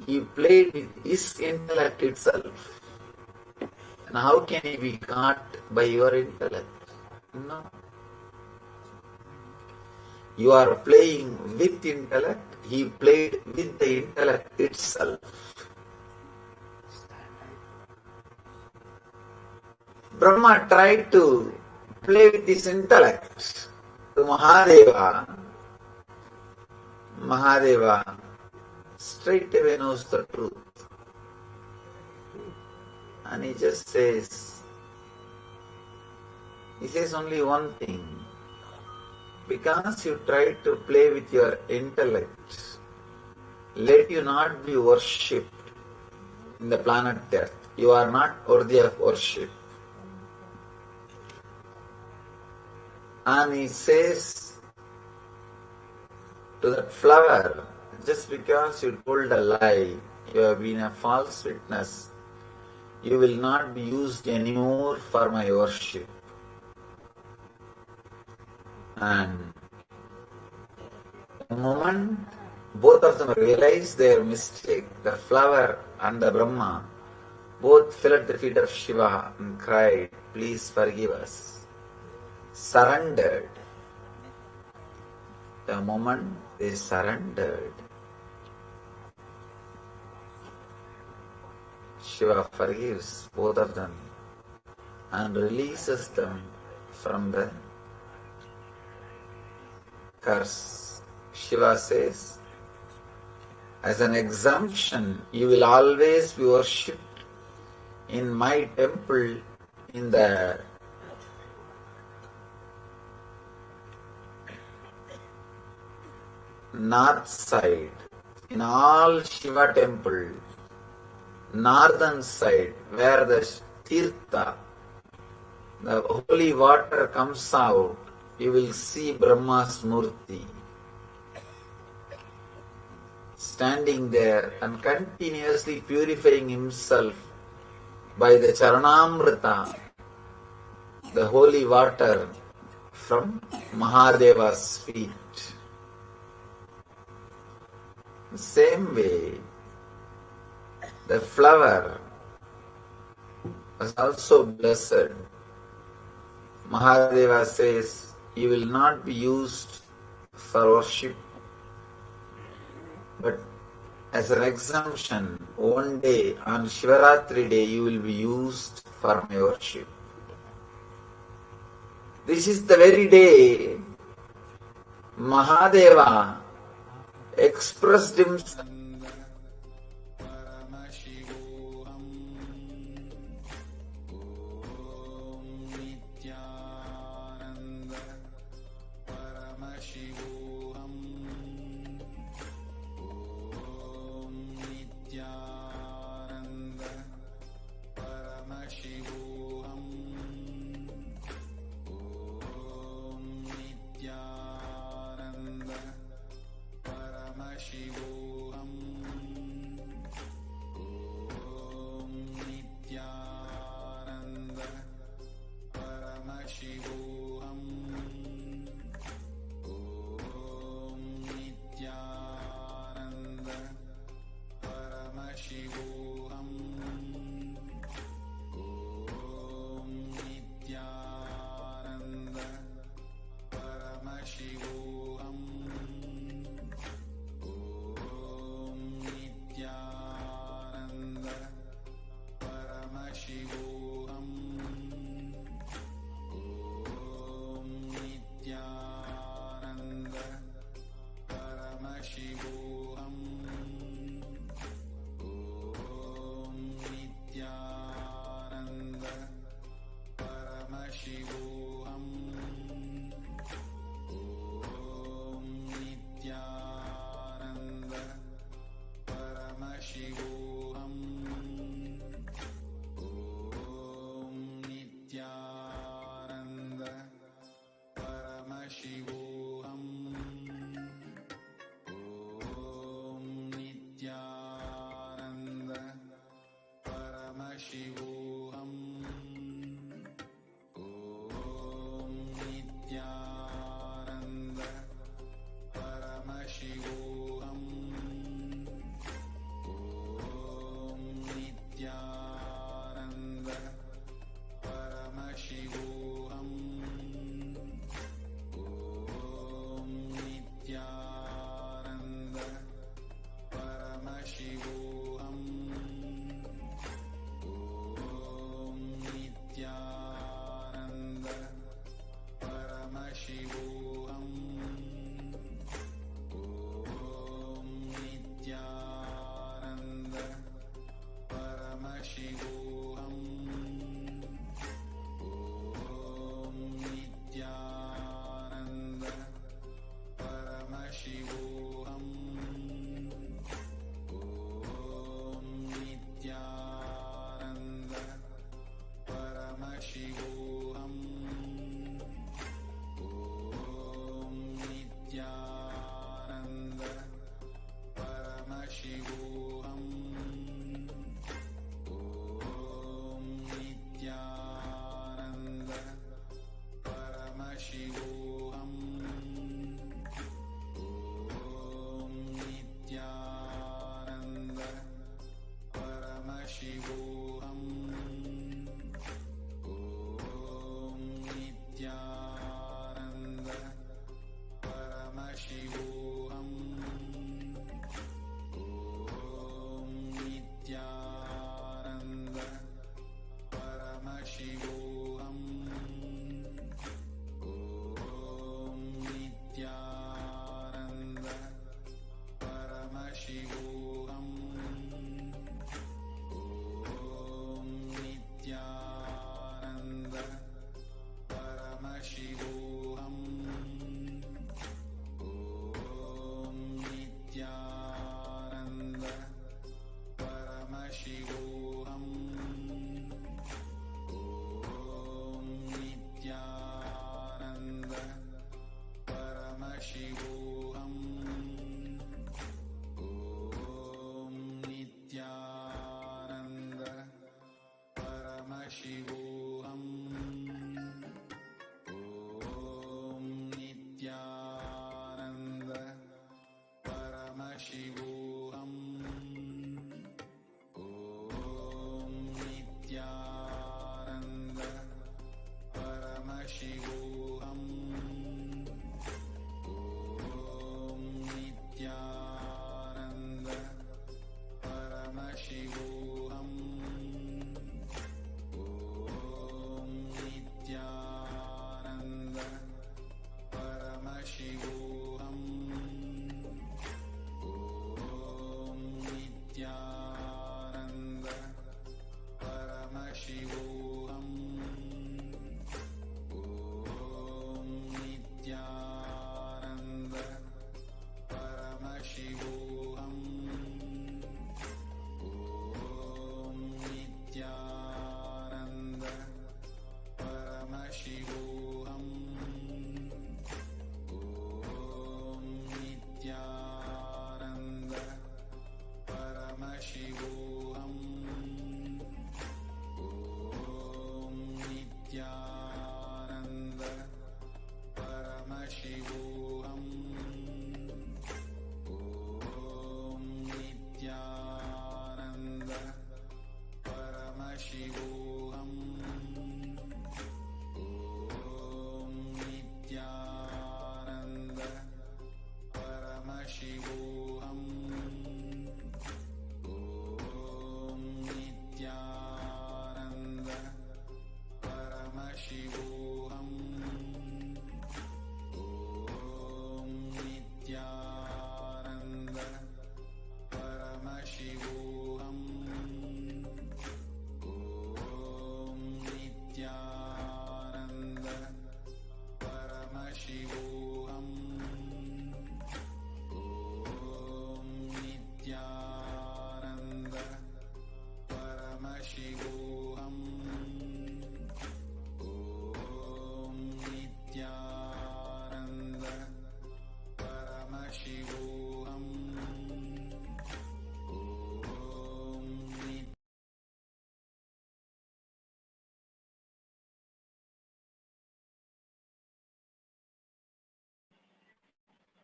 He played with his intellect itself. And how can he be caught by your intellect? No. You are playing with intellect. He played with the intellect itself. Brahma tried to play with his intellect to Mahadeva. Mahadeva straight away knows the truth. And he just says, only one thing. Because you try to play with your intellect, let you not be worshipped in the planet Earth. You are not worthy of worship. And he says to that flower, just because you told a lie, you have been a false witness, you will not be used anymore for my worship. And the moment both of them realized their mistake, the flower and the Brahma both fell at the feet of Shiva and cried, please forgive us. Surrendered. The moment they surrendered, Shiva forgives both of them and releases them from the curse. Shiva says, as an exemption, you will always be worshipped in my temple in the north side. In all Shiva temple, northern side, where the Tirtha, the holy water comes out, you will see Brahma's Murti. standing there and continuously purifying himself by the Charanamrita, the holy water from Mahadeva's feet. The same way, the flower was also blessed. Mahadeva says, you will not be used for worship, but as an exemption, one day on Shivaratri day you will be used for my worship. This is the very day Mahadeva expressed himself.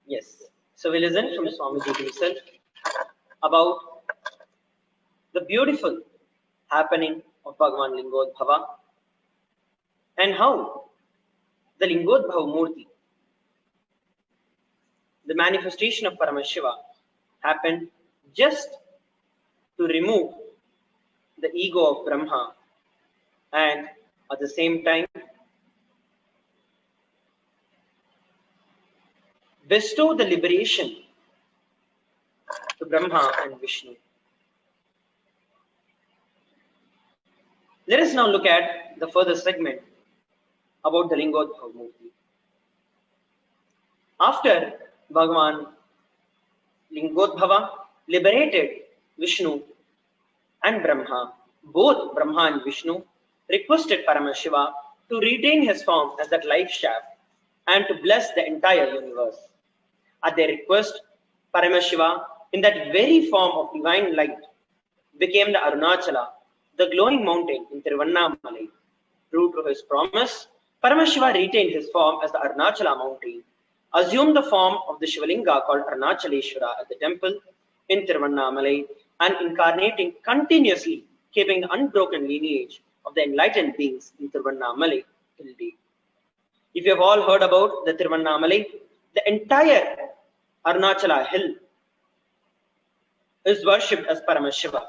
Yes. So we listen from Swamiji himself about the beautiful happening of Bhagavan Lingodbhava and how the Lingodbhava Murti, the manifestation of Paramashiva, happened just to remove the ego of Brahma and at the same time bestow the liberation to Brahma and Vishnu. Let us now look at the further segment about the Lingodbhava Murti. After Bhagavan Lingodbhava liberated Vishnu and Brahma, both Brahma and Vishnu requested Paramashiva to retain his form as that life shaft and to bless the entire universe. At their request, Paramashiva, in that very form of divine light, became the Arunachala, the glowing mountain in Tiruvannamalai. True to his promise, Paramashiva retained his form as the Arunachala mountain, assumed the form of the Shivalinga called Arunachaleshwara at the temple in Tiruvannamalai, and incarnating continuously, keeping the unbroken lineage of the enlightened beings in Tiruvannamalai till date. If you have all heard about the Tiruvannamalai, the entire Arunachala hill is worshipped as Paramashiva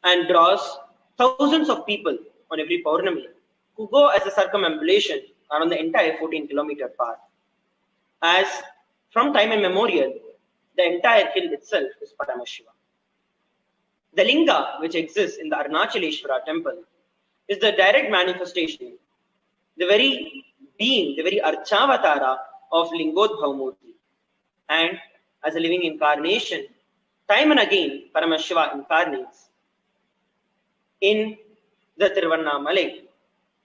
and draws thousands of people on every Paurnami who go as a circumambulation around the entire 14-kilometer path. As from time immemorial, the entire hill itself is Paramashiva. The Linga which exists in the Arunachaleshwara temple is the direct manifestation, the very being, the very Archavatara of Lingodbhava Murti. And as a living incarnation, time and again, Paramashiva incarnates in the Tiruvannamalai,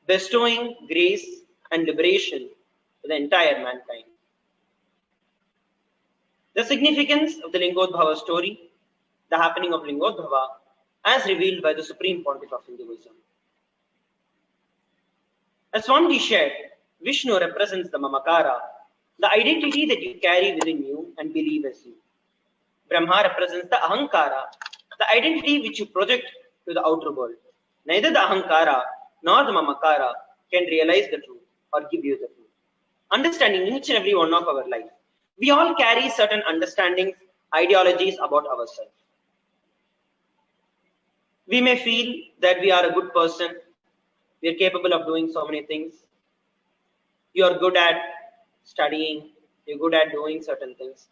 bestowing grace and liberation to the entire mankind. The significance of the Lingodbhava story, the happening of Lingodbhava, as revealed by the Supreme Pontiff of Hinduism. As Swamiji shared, Vishnu represents the Mamakara, the identity that you carry within you and believe as you. Brahma represents the Ahankara, the identity which you project to the outer world. Neither the Ahankara nor the Mamakara can realize the truth or give you the truth. Understanding each and every one of our life, we all carry certain understandings, ideologies about ourselves. We may feel that we are a good person, we are capable of doing so many things. You are good at studying, you're good at doing certain things.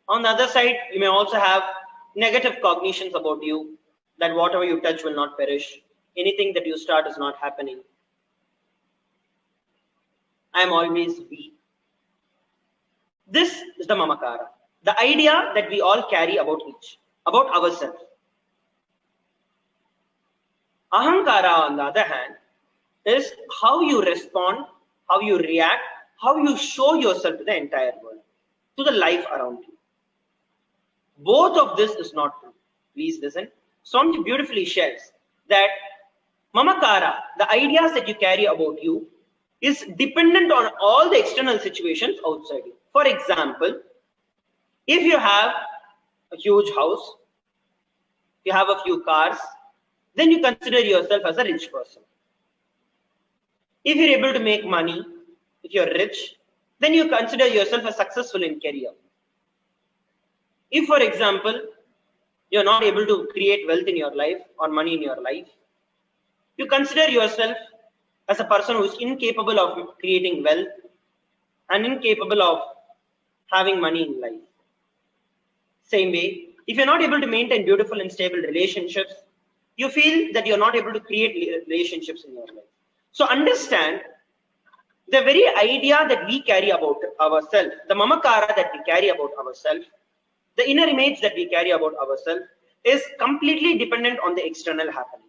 On the other side, you may also have negative cognitions about you, that whatever you touch will not perish. Anything that you start is not happening. I am always weak. This is the Mamakara, the idea that we all carry about ourselves. Ahankara, on the other hand, is how you respond, how you react, how you show yourself to the entire world, to the life around you. Both of this is not true. Please listen. Swamiji beautifully shares that Mamakara, the ideas that you carry about you, is dependent on all the external situations outside you. For example, if you have a huge house, you have a few cars, then you consider yourself as a rich person. If you're able to make money, if you're rich, then you consider yourself as successful in career. If, for example, you're not able to create wealth in your life or money in your life, you consider yourself as a person who is incapable of creating wealth and incapable of having money in life. Same way, if you're not able to maintain beautiful and stable relationships, you feel that you're not able to create relationships in your life. So understand the very idea that we carry about ourselves, the Mamakara that we carry about ourselves, the inner image that we carry about ourselves is completely dependent on the external happening.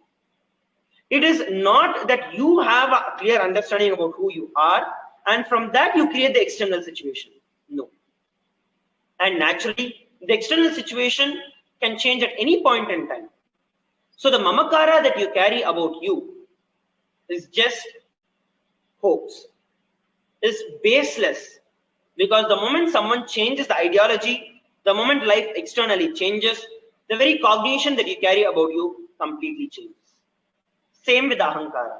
It is not that you have a clear understanding about who you are and from that you create the external situation. No. And naturally, the external situation can change at any point in time. So the Mamakara that you carry about you is just hopes, is baseless, Because the moment someone changes the ideology, the moment life externally changes, the very cognition that you carry about you completely changes. Same with ahankara.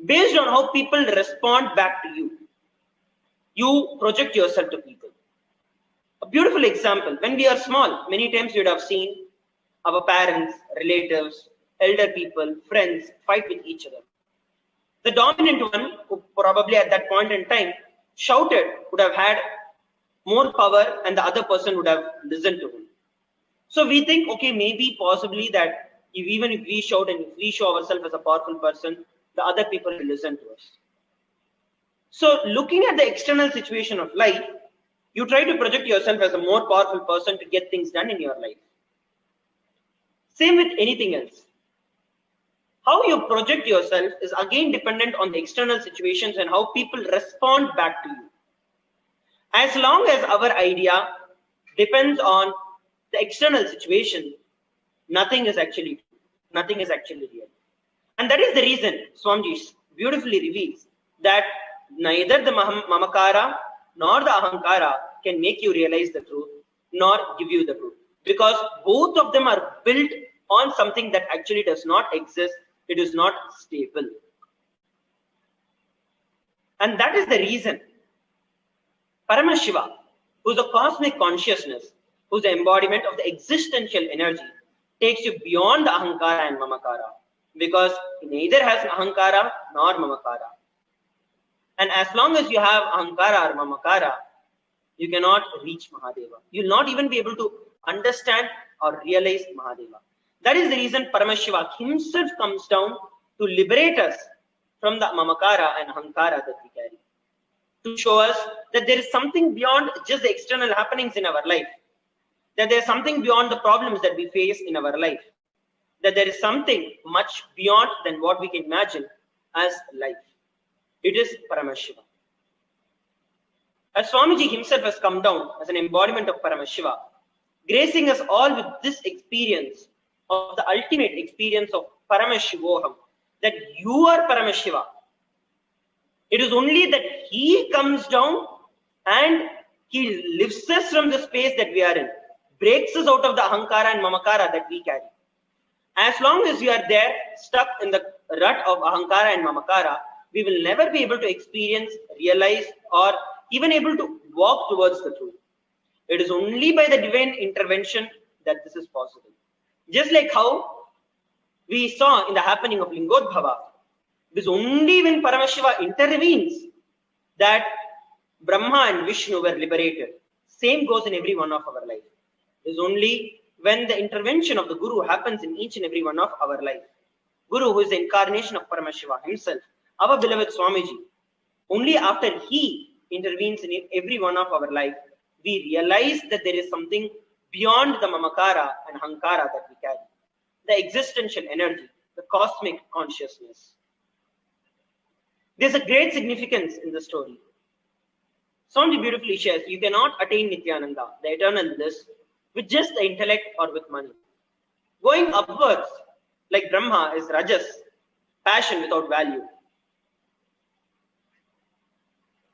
Based on how people respond back to you, you project yourself to people. A beautiful example, when we are small, many times you would have seen our parents, relatives, elder people, friends fight with each other. The dominant one, who probably at that point in time shouted, would have had more power and the other person would have listened to him. So we think, okay, maybe possibly that even if we shout and if we show ourselves as a powerful person, the other people will listen to us. So looking at the external situation of life, you try to project yourself as a more powerful person to get things done in your life. Same with anything else. How you project yourself is again dependent on the external situations and how people respond back to you. As long as our idea depends on the external situation, nothing is actually real. And that is the reason Swamiji beautifully reveals that neither the mamakara nor the ahankara can make you realize the truth nor give you the truth. Because both of them are built on something that actually does not exist. It is not stable. And that is the reason Paramashiva, who is a cosmic consciousness, who is the embodiment of the existential energy, takes you beyond the ahankara and mamakara. Because he neither has ahankara nor mamakara. And as long as you have ahankara or mamakara, you cannot reach Mahadeva. You will not even be able to understand or realize Mahadeva. That is the reason Paramashiva himself comes down to liberate us from the mamakara and ahankara that we carry. To show us that there is something beyond just the external happenings in our life. That there is something beyond the problems that we face in our life. That there is something much beyond than what we can imagine as life. It is Paramashiva. As Swamiji himself has come down as an embodiment of Paramashiva, gracing us all with this experience of the ultimate experience of Paramashivoham, that you are Paramashiva. It is only that he comes down and he lifts us from the space that we are in, breaks us out of the ahankara and mamakara that we carry. As long as we are there, stuck in the rut of ahankara and mamakara, we will never be able to experience, realize, or even able to walk towards the truth. It is only by the divine intervention that this is possible. Just like how we saw in the happening of Lingodbhava, it is only when Paramashiva intervenes that Brahma and Vishnu were liberated. Same goes in every one of our life. It is only when the intervention of the Guru happens in each and every one of our life. Guru, who is the incarnation of Paramashiva himself, our beloved Swamiji, only after he intervenes in every one of our life, we realize that there is something beyond the mamakara and hankara that we carry. The existential energy, the cosmic consciousness. There's a great significance in the story. Swamiji beautifully shares, you cannot attain Nithyananda, the eternal bliss, with just the intellect or with money. Going upwards, like Brahma, is rajas, passion without value.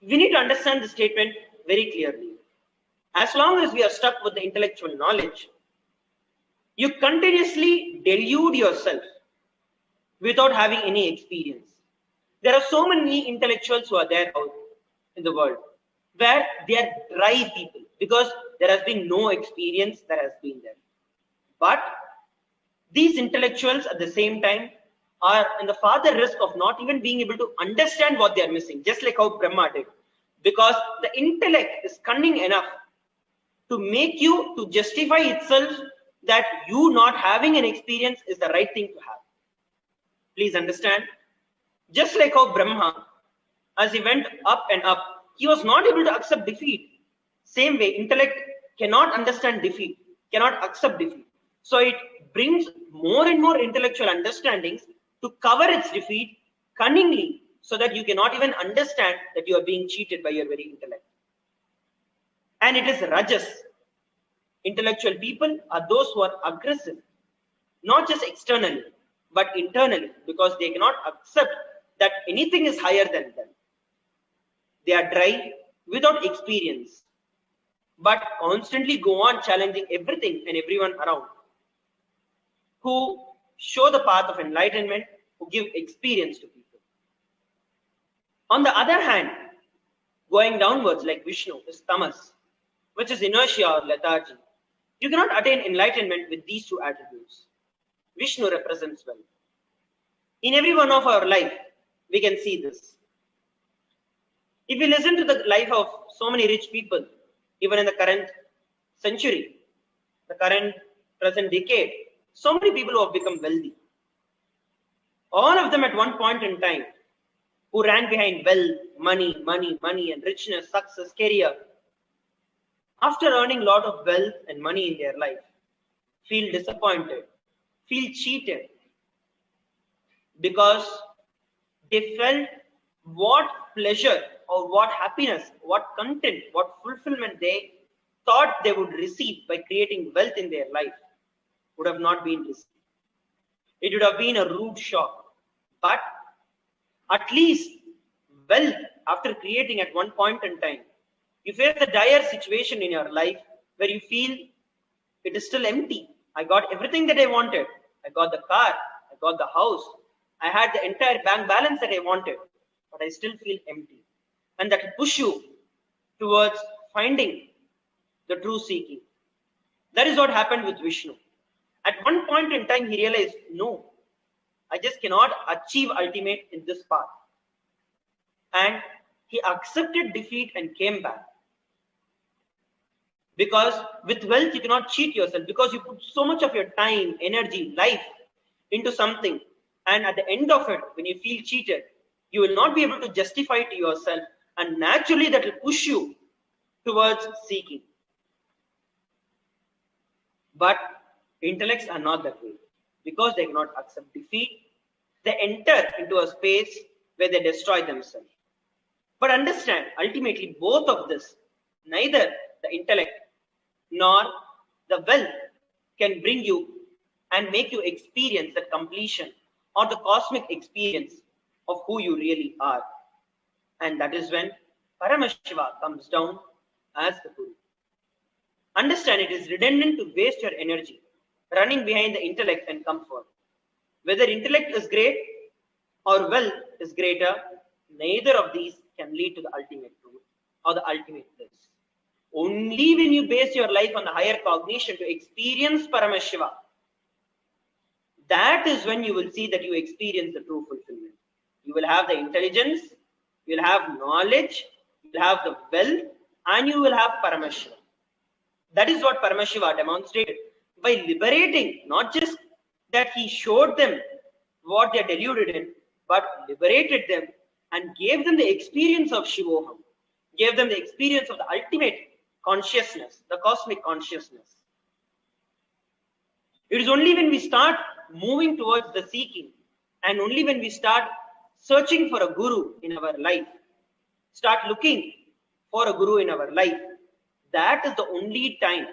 We need to understand the statement very clearly. As long as we are stuck with the intellectual knowledge, you continuously delude yourself without having any experience. There are so many intellectuals who are there out in the world where they are dry people because there has been no experience that has been there. But these intellectuals at the same time are in the farther risk of not even being able to understand what they are missing, just like how Brahma did. Because the intellect is cunning enough to make you to justify itself that you not having an experience is the right thing to have. Please understand. Just like how Brahma, as he went up and up, he was not able to accept defeat. Same way, intellect cannot understand defeat, cannot accept defeat. So it brings more and more intellectual understandings to cover its defeat cunningly so that you cannot even understand that you are being cheated by your very intellect. And it is rajas. Intellectual people are those who are aggressive, not just externally, but internally, because they cannot accept that anything is higher than them. They are dry, without experience, but constantly go on challenging everything and everyone around, who show the path of enlightenment, who give experience to people. On the other hand, going downwards like Vishnu is tamas, which is inertia or lethargy. You cannot attain enlightenment with these two attributes. Vishnu represents wealth. In every one of our life, we can see this. If we listen to the life of so many rich people, even in the current century, the current present decade, so many people who have become wealthy. All of them at one point in time, who ran behind wealth, money, and richness, success, career, after earning a lot of wealth and money in their life, feel disappointed, feel cheated, because they felt what pleasure or what happiness, what content, what fulfillment they thought they would receive by creating wealth in their life would have not been received. It would have been a rude shock. But at least wealth, after creating at one point in time, you face a dire situation in your life where you feel it is still empty. I got everything that I wanted. I got the car, I got the house, I had the entire bank balance that I wanted, but I still feel empty. And that will push you towards finding the true seeking. That is what happened with Vishnu. At one point in time, he realized, no, I just cannot achieve ultimate in this path. And he accepted defeat and came back. Because with wealth, you cannot cheat yourself, because you put so much of your time, energy, life into something. And at the end of it, when you feel cheated, you will not be able to justify it to yourself. And naturally, that will push you towards seeking. But intellects are not that way. Because they cannot accept defeat, they enter into a space where they destroy themselves. But understand, ultimately, both of this, neither the intellect nor the wealth can bring you and make you experience the completion or the cosmic experience of who you really are. And that is when Paramashiva comes down as the Guru. Understand, it is redundant to waste your energy running behind the intellect and comfort. Whether intellect is great or wealth is greater, neither of these can lead to the ultimate truth or the ultimate bliss. Only when you base your life on the higher cognition to experience Paramashiva, that is when you will see that you experience the true fulfillment. You will have the intelligence, you will have knowledge, you will have the wealth, and you will have Paramashiva. That is what Paramashiva demonstrated by liberating, not just that he showed them what they are deluded in, but liberated them and gave them the experience of Shivoham, gave them the experience of the ultimate consciousness, the cosmic consciousness. It is only when we start moving towards the seeking, and only when we start searching for a guru in our life, start looking for a guru in our life, that is the only time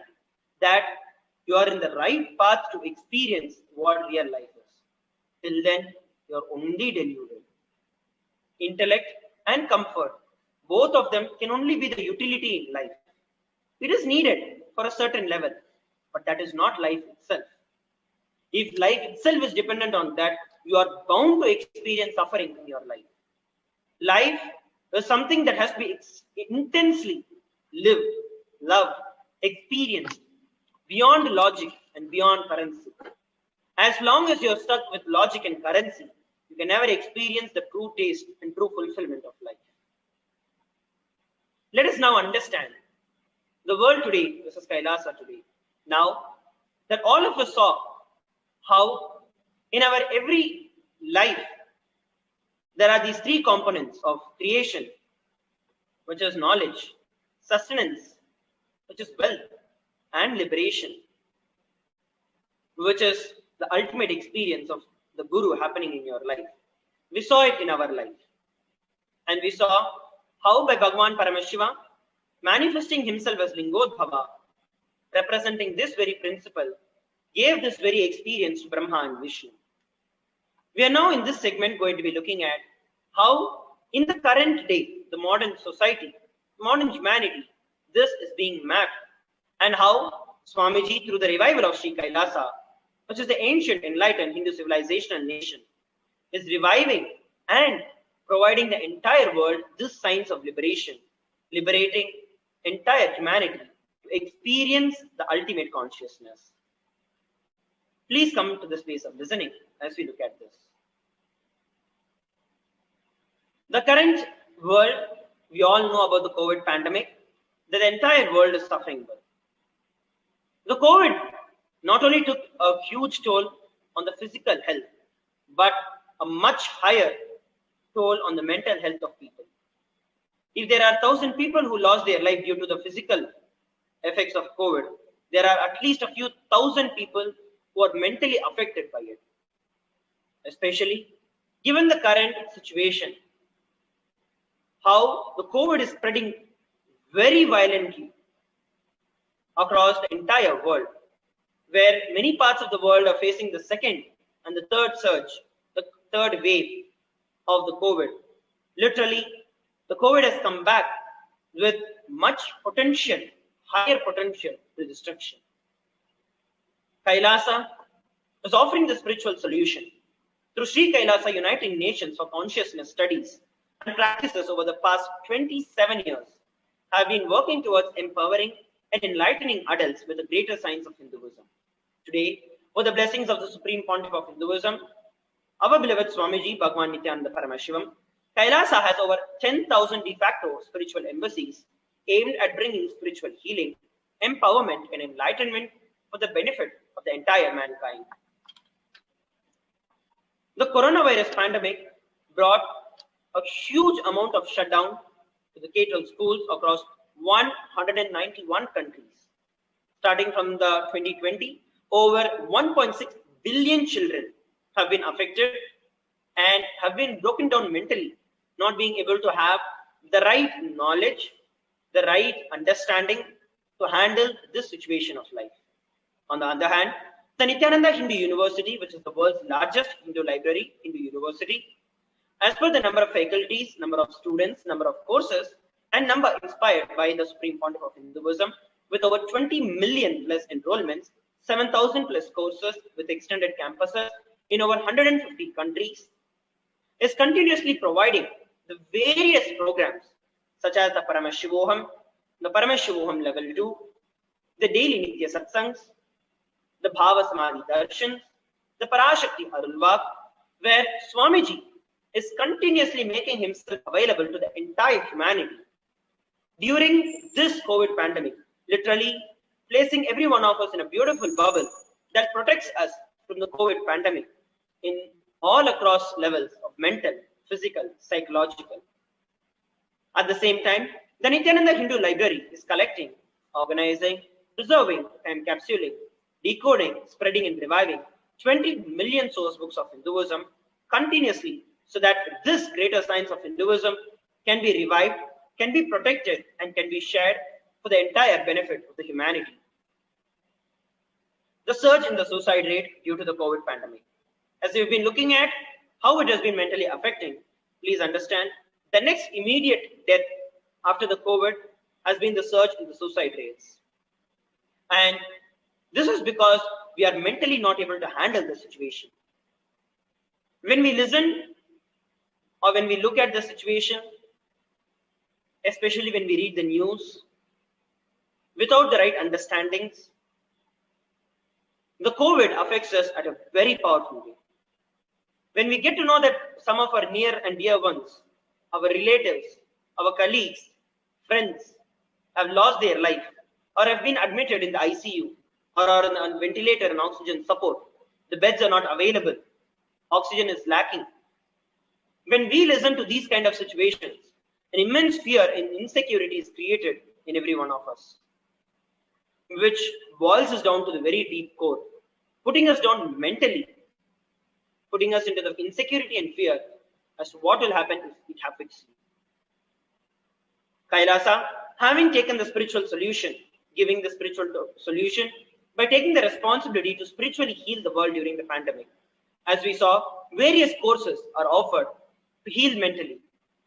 that you are in the right path to experience what real life is. Till then, you are only deluded. Intellect and comfort, both of them can only be the utility in life. It is needed for a certain level, but that is not life itself. If life itself is dependent on that, you are bound to experience suffering in your life. Life is something that has to be intensely lived, loved, experienced, beyond logic and beyond currency. As long as you are stuck with logic and currency, you can never experience the true taste and true fulfillment of life. Let us now understand the world today versus Kailasa today. Now that all of us saw how in our every life there are these three components of creation, which is knowledge, sustenance, which is wealth, and liberation, which is the ultimate experience of the Guru happening in your life. We saw it in our life. And we saw how by Bhagavan Paramashiva, manifesting himself as Lingodbhava, representing this very principle, gave this very experience to Brahma and Vishnu. We are now in this segment going to be looking at how in the current day, the modern society, modern humanity, this is being mapped, and how Swamiji, through the revival of Sri Kailasa, which is the ancient enlightened Hindu civilizational nation, is reviving and providing the entire world this signs of liberation, liberating entire humanity to experience the ultimate consciousness. Please come to the space of listening as we look at this. The current world, we all know about the COVID pandemic, that the entire world is suffering with. The COVID not only took a huge toll on the physical health, but a much higher toll on the mental health of people. If there are 1,000 people who lost their life due to the physical effects of COVID, there are at least a few thousand people who are mentally affected by it. Especially given the current situation, how the COVID is spreading very violently across the entire world, where many parts of the world are facing the second and the third surge, the third wave of the COVID. Literally, the COVID has come back with much potential, higher potential to destruction. Kailasa is offering the spiritual solution through Sri Kailasa Uniting Nations for Consciousness Studies and practices over the past 27 years have been working towards empowering and enlightening adults with the greater science of Hinduism. Today, with the blessings of the Supreme Pontiff of Hinduism, our beloved Swamiji Bhagwan Nithyananda Paramashivam, Kailasa has over 10,000 de facto spiritual embassies aimed at bringing spiritual healing, empowerment, and enlightenment for the benefit of the entire mankind. The coronavirus pandemic brought a huge amount of shutdown to the K-12 schools across 191 countries. Starting from the 2020, over 1.6 billion children have been affected and have been broken down mentally, not being able to have the right knowledge, the right understanding to handle this situation of life. On the other hand, the Nithyananda Hindu University, which is the world's largest Hindu library, Hindu university, as per the number of faculties, number of students, number of courses, and number inspired by the Supreme Pontiff of Hinduism, with over 20 million plus enrollments, 7,000 plus courses with extended campuses in over 150 countries, is continuously providing the various programs such as the Paramashivoham, the Paramashivoham level 2, the daily Nitya Satsangs, the Bhava Samadhi Darshan, the Parashakti Arulvak, where Swamiji is continuously making himself available to the entire humanity during this COVID pandemic, literally placing every one of us in a beautiful bubble that protects us from the COVID pandemic in all across levels of mental, physical, psychological. At the same time, the Nithyananda Hindu Library is collecting, organizing, preserving, time capsuling, decoding, spreading, and reviving 20 million source books of Hinduism continuously, so that this greater science of Hinduism can be revived, can be protected, and can be shared for the entire benefit of the humanity. The surge in the suicide rate due to the COVID pandemic. As we've been looking at how it has been mentally affecting, please understand the next immediate death after the COVID has been the surge in the suicide rates. And this is because we are mentally not able to handle the situation. When we listen or when we look at the situation, especially when we read the news, without the right understandings, the COVID affects us at a very powerful way. When we get to know that some of our near and dear ones, our relatives, our colleagues, friends have lost their life or have been admitted in the ICU or are on ventilator and oxygen support, the beds are not available, oxygen is lacking. When we listen to these kind of situations, an immense fear and insecurity is created in every one of us, which boils us down to the very deep core, putting us down mentally, putting us into the insecurity and fear as to what will happen if it happens. Kailasa, having taken the spiritual solution, giving the spiritual solution by taking the responsibility to spiritually heal the world during the pandemic. As we saw, various courses are offered to heal mentally.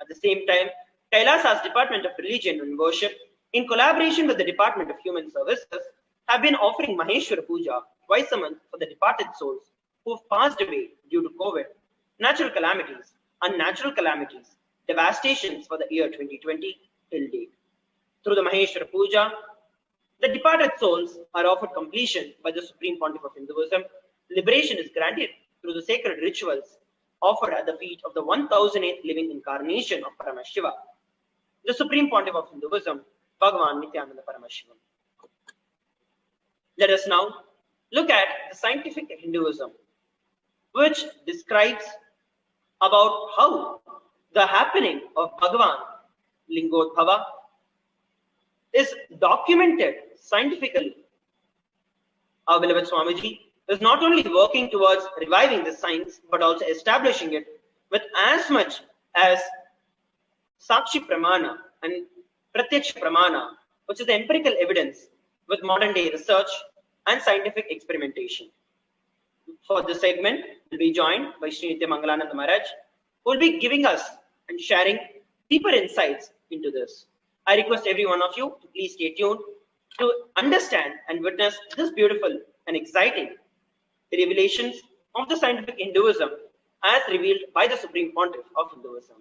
At the same time, Kailasa's Department of Religion and Worship, in collaboration with the Department of Human Services, have been offering Maheshwara Puja twice a month for the departed souls who have passed away due to COVID, natural calamities, unnatural calamities, devastations for the year 2020 till date. Through the Maheshwara Puja, the departed souls are offered completion by the Supreme Pontiff of Hinduism. Liberation is granted through the sacred rituals offered at the feet of the 1008th living incarnation of Paramashiva, the Supreme Pontiff of Hinduism, Bhagavan Nithyananda Paramashivam. Let us now look at the scientific Hinduism, which describes about how the happening of Bhagavan, Lingodbhava, is documented scientifically. Our beloved Swamiji is not only working towards reviving the science, but also establishing it with as much as Sakshi Pramana and Pratyaksha Pramana, which is the empirical evidence with modern day research and scientific experimentation. For this segment, we'll be joined by Sri Nithyananda Maharaj, who will be giving us and sharing deeper insights into this. I request every one of you to please stay tuned to understand and witness this beautiful and exciting revelations of the scientific Hinduism as revealed by the Supreme Pontiff of Hinduism.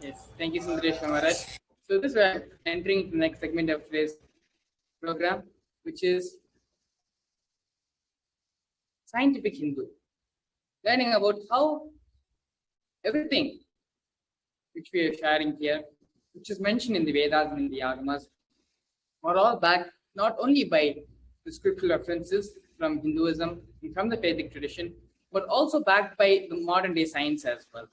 Yes, thank you, Sundaresh Maharaj. So this we're entering the next segment of today's program, which is scientific Hindu, learning about how everything which we are sharing here, which is mentioned in the Vedas and in the Agamas, are all backed not only by the scriptural references from Hinduism and from the Vedic tradition, but also backed by the modern day science as well.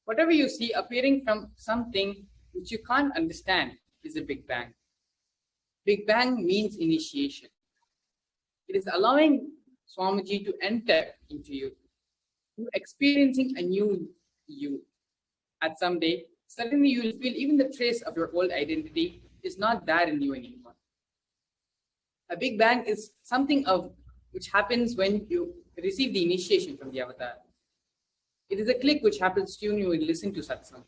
Whatever you see appearing from something which you can't understand is a Big Bang. Big Bang means initiation. It is allowing Swamiji to enter into you, you experiencing a new you. At some day, suddenly you will feel even the trace of your old identity is not there in you anymore. A Big Bang is something of which happens when you receive the initiation from the avatar. It is a click which happens to you when you listen to satsang.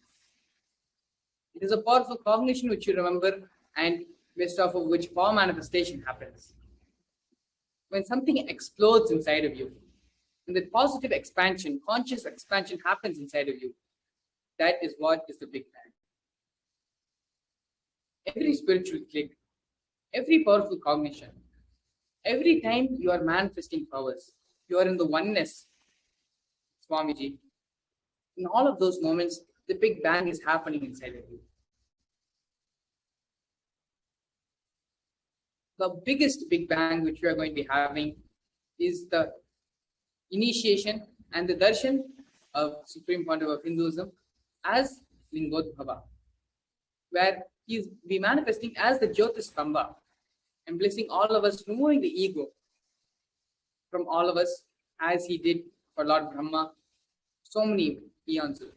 It is a powerful cognition which you remember and based off of which power manifestation happens. When something explodes inside of you, when the positive expansion, conscious expansion happens inside of you, that is what is the Big Bang. Every spiritual click, every powerful cognition, every time you are manifesting powers, you are in the oneness, Swamiji. In all of those moments, the Big Bang is happening inside of you. The biggest Big Bang which we are going to be having is the initiation and the darshan of Supreme Pontiff of Hinduism as Lingodbhava, where he is be manifesting as the Jyotishtamba and blessing all of us, removing the ego from all of us as he did for Lord Brahma so many eons ago.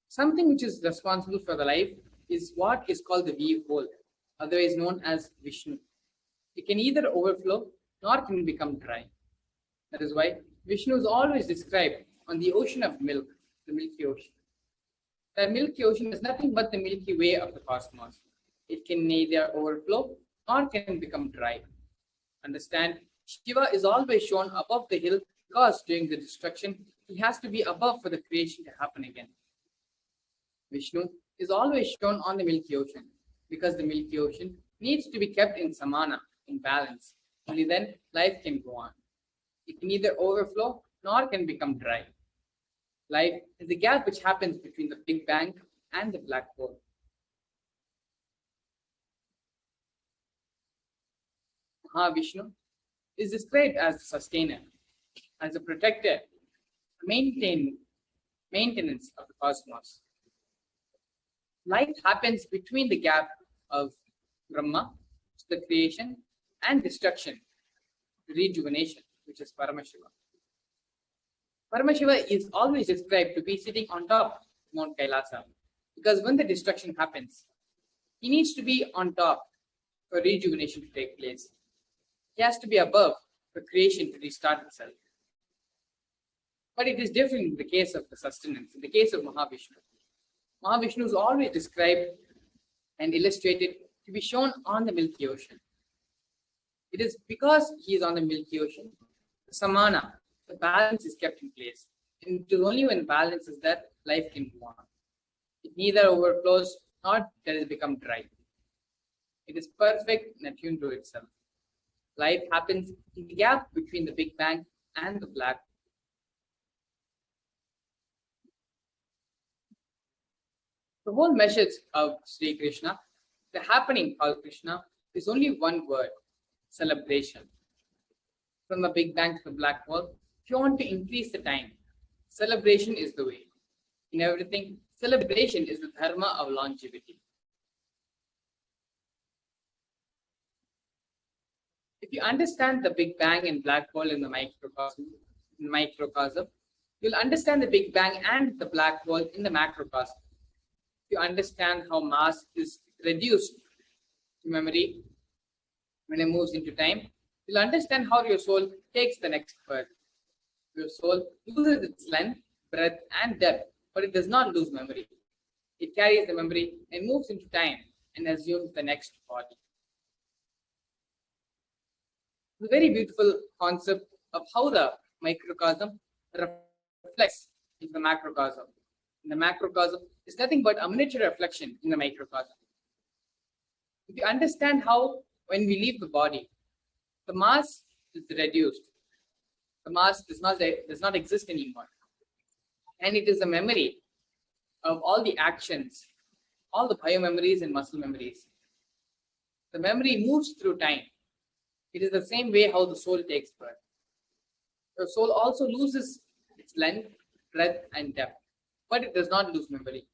Something which is responsible for the life is what is called the weave hole, otherwise known as Vishnu. It can either overflow nor can become dry. That is why Vishnu is always described on the ocean of milk, the Milky Ocean. The Milky Ocean is nothing but the Milky Way of the cosmos. It can neither overflow nor can become dry. Understand, Shiva is always shown above the hill because during the destruction, he has to be above for the creation to happen again. Vishnu is always shown on the Milky Ocean because the Milky Ocean needs to be kept in samana, in balance. Only then life can go on. It can neither overflow nor can become dry. Life is the gap which happens between the Big Bang and the black hole. Mahavishnu is described as the sustainer, as a protector, maintenance of the cosmos. Life happens between the gap of Brahma, the creation, and destruction, rejuvenation, which is Paramashiva. Paramashiva is always described to be sitting on top of Mount Kailasa, because when the destruction happens, he needs to be on top for rejuvenation to take place. He has to be above for creation to restart itself. But it is different in the case of the sustenance, in the case of Mahavishnu. Mahavishnu is always described and illustrated to be shown on the Milky Ocean. It is because he is on the Milky Ocean, the samana, the balance is kept in place. And it is only when balance is there, life can go on. It neither overflows nor does it become dry. It is perfect and attuned to itself. Life happens in the gap between the Big Bang and the black. The whole message of Sri Krishna, the happening called Krishna, is only one word: celebration. From the Big Bang to the black hole, if you want to increase the time, celebration is the way. In everything, celebration is the dharma of longevity. If you understand the Big Bang and black hole in the microcosm, you'll understand the Big Bang and the black hole in the macrocosm. If you understand how mass is reduced to memory when it moves into time, You'll understand how your soul takes the next birth. Your soul loses its length, breadth, and depth, but it does not lose memory. It carries the memory and moves into time and assumes the next body. The very beautiful concept of how the microcosm reflects into the macrocosm. And the macrocosm is nothing but a miniature reflection in the microcosm. If you understand how, when we leave the body, the mass is reduced, the mass does not exist anymore, and it is a memory of all the actions, all the biomemories and muscle memories. The memory moves through time. It is the same way how the soul takes birth. The soul also loses its length, breadth, and depth, but it does not lose memory.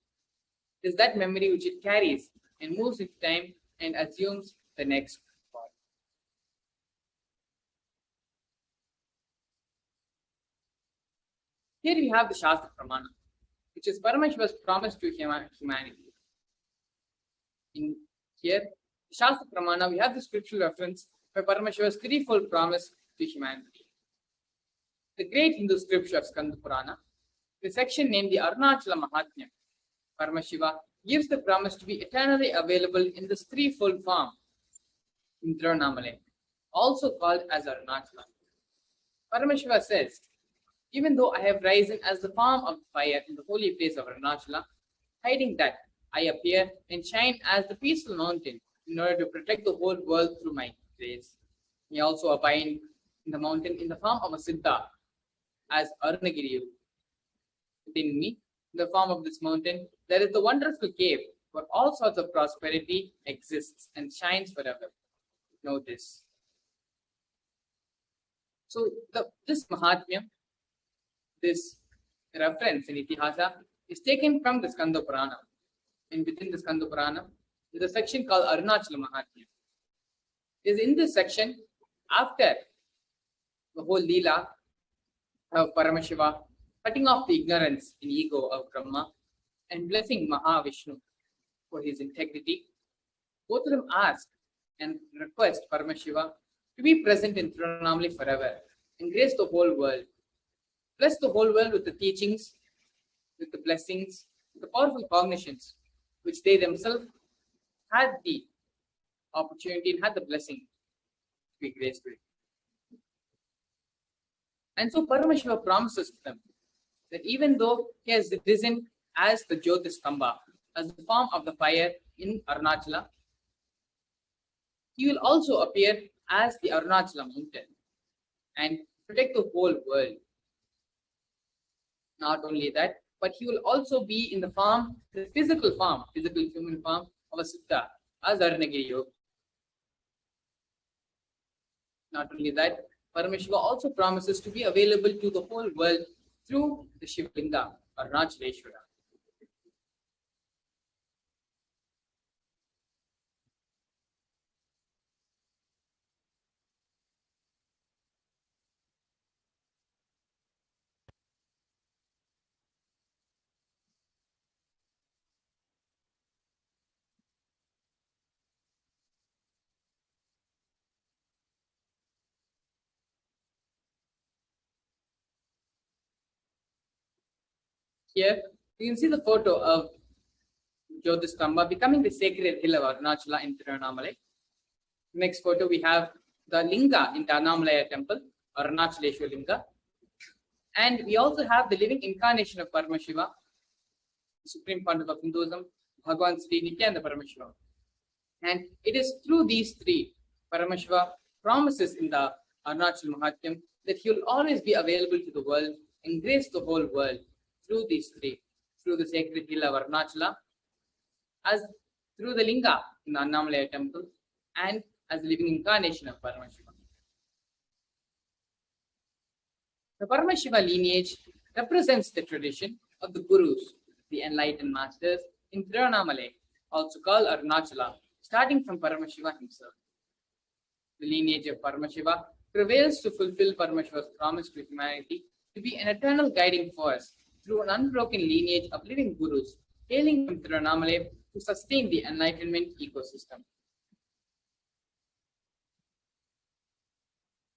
It is that memory which it carries and moves into time and assumes the next body. Here we have the Shastra Pramana, which is Paramashiva's promise to humanity. In here, the Shastra Pramana, we have the scriptural reference for Paramashiva's threefold promise to humanity. The great Hindu scripture of Skanda Purana, the section named the Arunachala Mahatmya, Paramashiva gives the promise to be eternally available in this threefold form in Tirunamale, also called as Arunachala. Paramashiva says, even though I have risen as the form of fire in the holy place of Arunachala, hiding that, I appear and shine as the peaceful mountain in order to protect the whole world through my grace. He also abide in the mountain in the form of a Siddha as Arunagiriyu. Within me, in the form of this mountain, there is the wonderful cave where all sorts of prosperity exists and shines forever. Know this. So this Mahatmya, this reference in Itihasa is taken from the Skanda Purana. And within the Skanda Purana, there is a section called Arunachala Mahatmya. It is in this section, after the whole Leela of Paramashiva, cutting off the ignorance and ego of Brahma and blessing Mahavishnu for his integrity, both of them ask and request Paramashiva to be present in Tirunamale forever and grace the whole world. Bless the whole world with the teachings, with the blessings, with the powerful cognitions, which they themselves had the opportunity and had the blessing to be graced with. And so Paramashiva promises to them that even though he has risen as the Jyotistambha, as the form of the fire in Arunachala, he will also appear as the Arunachala mountain and protect the whole world. Not only that, but he will also be in the form, the physical human form of a Siddha as Arunagiriyu. Not only that, Paramashiva also promises to be available to the whole world through the Shivalinga, Arunachaleshwara. Here, you can see the photo of Jyotistambha becoming the sacred hill of Arunachala in Tirunamale. Next photo, we have the Linga in the Annamalaya temple, Arunachaleshwara Linga. And we also have the living incarnation of Paramashiva, the Supreme Pontiff of Hinduism, Bhagavan Sri Nithyananda Paramashivam. And it is through these three, Paramashiva promises in the Arunachala Mahatmyam that he will always be available to the world and grace the whole world through these three, through the sacred hill of Arunachala, as through the Linga in the Annamalaya temple, and as the living incarnation of Paramashiva. The Paramashiva lineage represents the tradition of the Gurus, the enlightened masters in Tirunamale, also called Arunachala, starting from Paramashiva himself. The lineage of Paramashiva prevails to fulfill Paramashiva's promise to humanity to be an eternal guiding force through an unbroken lineage of living Gurus hailing from Tirunamale to sustain the enlightenment ecosystem.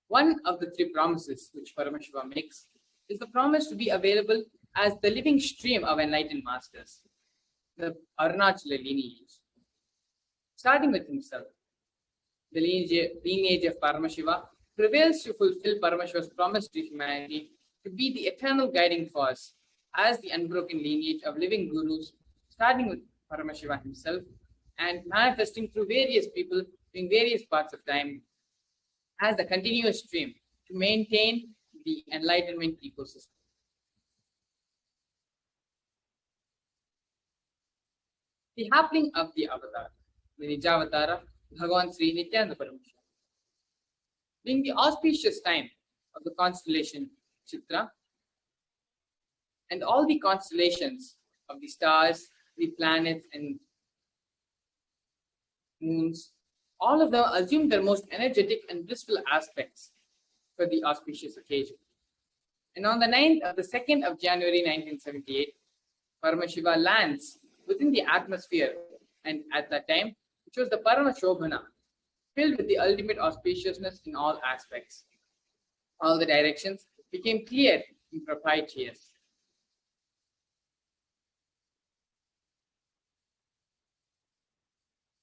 One of the three promises which Paramashiva makes is the promise to be available as the living stream of enlightened masters, the Arunachala lineage. Starting with himself, the lineage of Paramashiva prevails to fulfill Paramashiva's promise to humanity to be the eternal guiding force as the unbroken lineage of living gurus, starting with Paramashiva himself and manifesting through various people in various parts of time as a continuous stream to maintain the enlightenment ecosystem. The happening of the avatar, the Nijavatara, Bhagavan Sri Nithyananda Paramashivam, being the auspicious time of the constellation Chitra, and all the constellations of the stars, the planets, and moons, all of them assume their most energetic and blissful aspects for the auspicious occasion. And on the 9th of the 2nd of January 1978, Paramashiva lands within the atmosphere, and at that time, which was the Paramashobhana, filled with the ultimate auspiciousness in all aspects. All the directions became clear and propitious.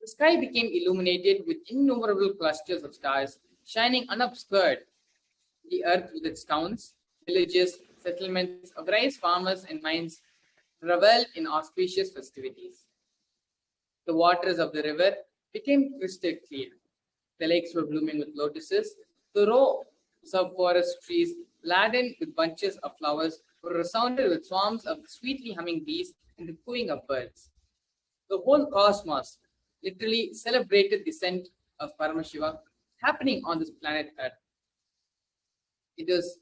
The sky became illuminated with innumerable clusters of stars shining unobscured. The earth with its towns, villages, settlements of rice farmers and mines revelled in auspicious festivities. The waters of the river became crystal clear. The lakes were blooming with lotuses. The rows of forest trees laden with bunches of flowers were resounded with swarms of sweetly humming bees and the cooing of birds. The whole cosmos literally celebrated the descent of Paramashiva happening on this planet Earth. It was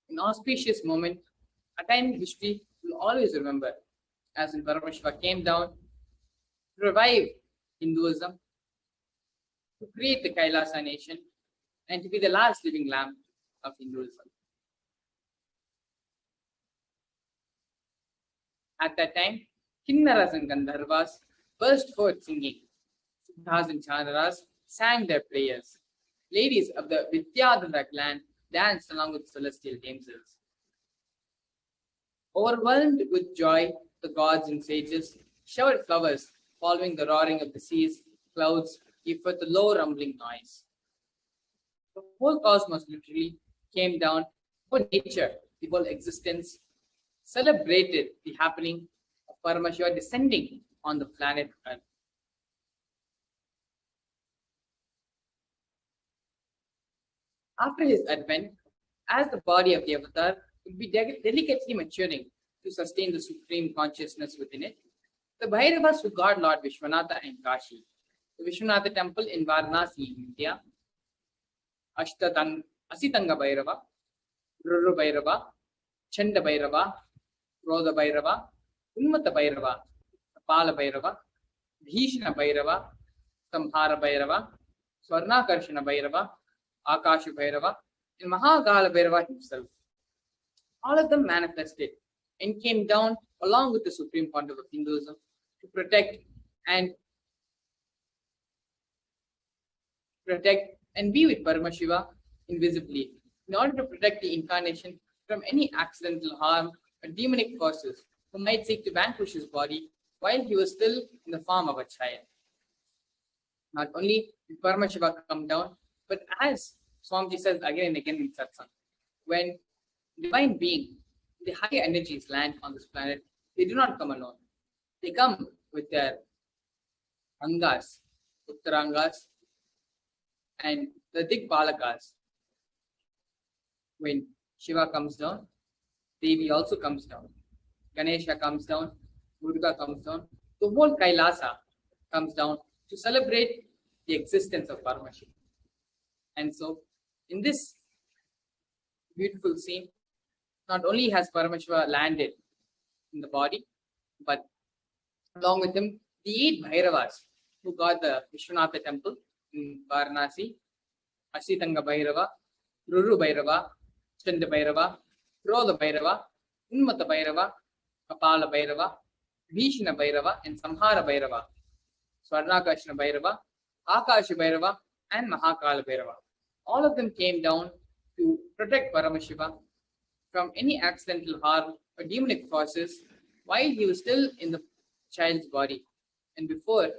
an auspicious moment, a time in history we'll always remember, as when Paramashiva came down to revive Hinduism, to create the Kailasa nation, and to be the last living lamp of Hinduism. At that time, Kinnaras and Gandharvas burst forth singing. Siddhas and Chandaras sang their prayers. Ladies of the Vidyadhara clan danced along with celestial damsels. Overwhelmed with joy, the gods and sages showered flowers, following the roaring of the seas. Clouds gave forth a low rumbling noise. The whole cosmos literally came down for nature, the whole existence celebrated the happening of Paramashiva descending on the planet Earth. After his advent, as the body of the avatar would be delicately maturing to sustain the supreme consciousness within it, the Bhairavas who guard Lord Vishwanatha and Kashi, the Vishwanatha temple in Varanasi, India, Asitanga Bhairava, Ruru Bhairava, Chanda Bhairava, Krodha Bhairava, Unmata Bhairava, Kapala Bhairava, Bhishana Bhairava, Samhara Bhairava, Swarnakarshana Bhairava, Akasha Bhairava, and Mahakala Bhairava himself. All of them manifested and came down along with the Supreme Pontiff of Hinduism to protect and be with Paramashiva invisibly in order to protect the incarnation from any accidental harm or demonic forces who might seek to vanquish his body while he was still in the form of a child. Not only did Paramashiva come down, but as Swamiji says again and again in Satsang, when divine being, the higher energies land on this planet, they do not come alone. They come with their Angas, Uttarangas, and the Digbalakas. When Shiva comes down, Devi also comes down. Ganesha comes down, Durga comes down. The whole Kailasa comes down to celebrate the existence of Paramashiva. And so, in this beautiful scene, not only has Paramashiva landed in the body, but along with him, the 8 Bhairavas who got the Vishwanatha temple in Varanasi, Asitanga Bhairava, Ruru Bhairava, Chanda Bhairava, Krodha Bhairava, Unmata Bhairava, Kapala Bhairava, Bhishana Bhairava, and Samhara Bhairava, Swarnakashna Bhairava, Akasha Bhairava, and Mahakala Bhairava. all of them came down to protect Paramashiva from any accidental harm or demonic forces while he was still in the child's body and before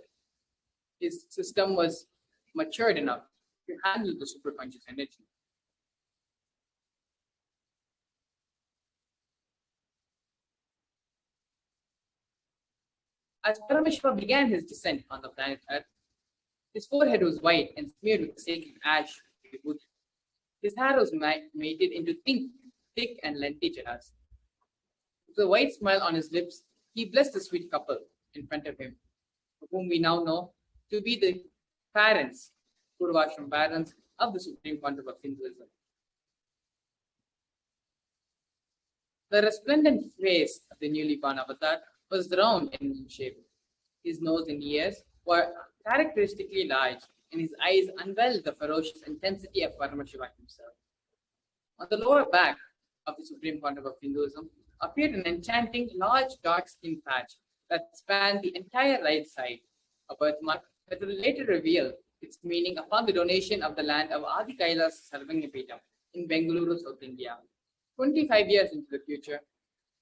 his system was matured enough to handle the superconscious energy. As Paramashiva began his descent on the planet Earth, his forehead was white and smeared with sacred ash. His hair was mated into thick and lengthy jars. With a white smile on his lips, he blessed the sweet couple in front of him, whom we now know to be the parents, Purvashram parents of the Supreme Concept of Hinduism. The resplendent face of the newly born avatar was round in shape. His nose and ears were characteristically large, and his eyes unveiled the ferocious intensity of Paramashiva himself. On the lower back of the Supreme Concept of Hinduism appeared an enchanting, large, dark skin patch that spanned the entire right side, a birthmark that will later reveal its meaning upon the donation of the land of Adi Kailasa Sarvangapeetham in Bengaluru, South India, 25 years into the future,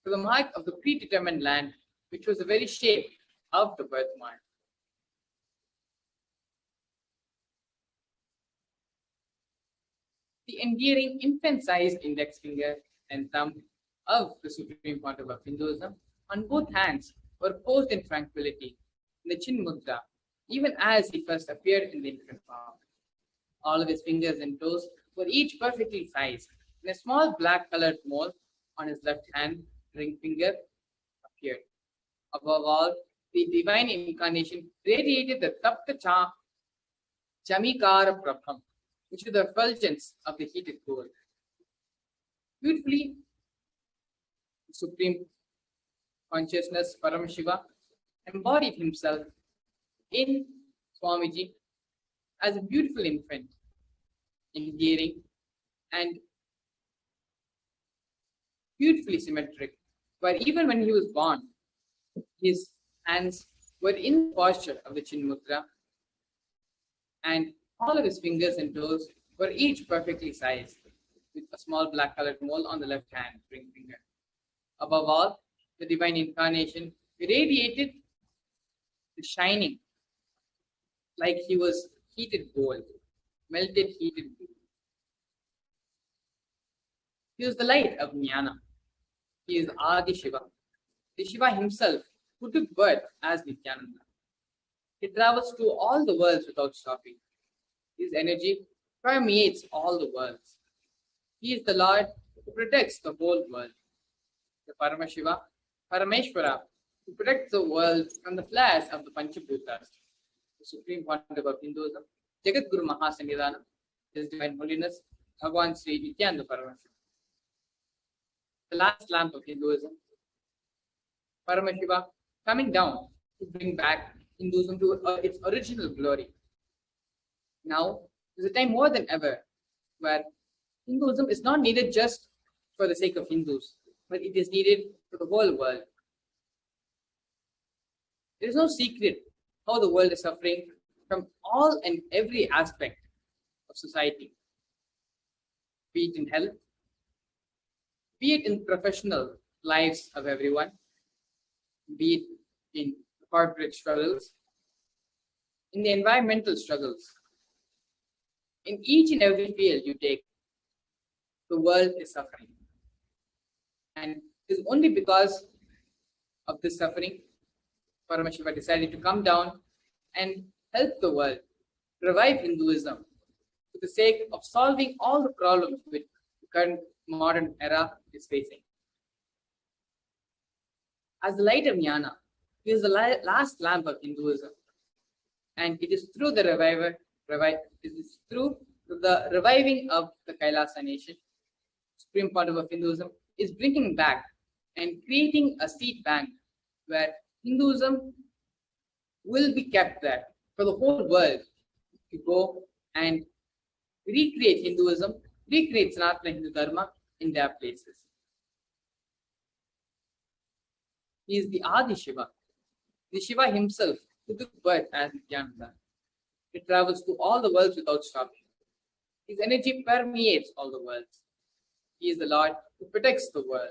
to the mark of the predetermined land, which was the very shape of the birthmark. The endearing infant-sized index finger and thumb of the Supreme Concept of Hinduism on both hands were posed in tranquility in the Chin Mudra, even as he first appeared in the infant form. All of his fingers and toes were each perfectly sized, and a small black-colored mole on his left hand ring finger appeared. Above all, the divine incarnation radiated the Tapta Chamikara Prabham, which is the effulgence of the heated gold. Beautifully, the Supreme Consciousness Paramashiva embodied himself in Swamiji as a beautiful infant, endearing and beautifully symmetric, where even when he was born, his hands were in the posture of the Chin Mudra, and all of his fingers and toes were each perfectly sized, with a small black-colored mole on the left hand ring finger. Above all, the divine incarnation radiated the shining like he was heated gold, melted heated gold. He was the light of Jnana. He is Adi Shiva, the Shiva himself who took birth as Nithyananda. He travels to all the worlds without stopping. His energy permeates all the worlds. He is the Lord who protects the whole world. The Paramashiva, Parameshwara, who protects the world from the flares of the Panchabhutas. The Supreme Concept of Hinduism, Jagat Guru Mahasannidhanam, His Divine Holiness, Bhagavan Sri Nithyananda Paramashivam. The last lamp of Hinduism, Paramashiva coming down to bring back Hinduism to its original glory. Now is a time more than ever where Hinduism is not needed just for the sake of Hindus, but it is needed for the whole world. There is no secret how the world is suffering from all and every aspect of society, be it in health, be it in professional lives of everyone, be it in corporate struggles, in the environmental struggles. In each and every field you take, the world is suffering. And it is only because of this suffering, Paramashiva decided to come down and help the world, revive Hinduism, for the sake of solving all the problems which the current modern era is facing. As the light of Jnana, he is the last lamp of Hinduism, and it is through the reviving of the Kailasa nation, Supreme Concept of Hinduism is bringing back and creating a seed bank where Hinduism will be kept there for the whole world to go and recreate Hinduism, recreate Sanatana Hindu Dharma in their places. He is the Adi Shiva, the Shiva himself who took birth as Nithyananda. He travels to all the worlds without stopping. His energy permeates all the worlds. He is the Lord who protects the world.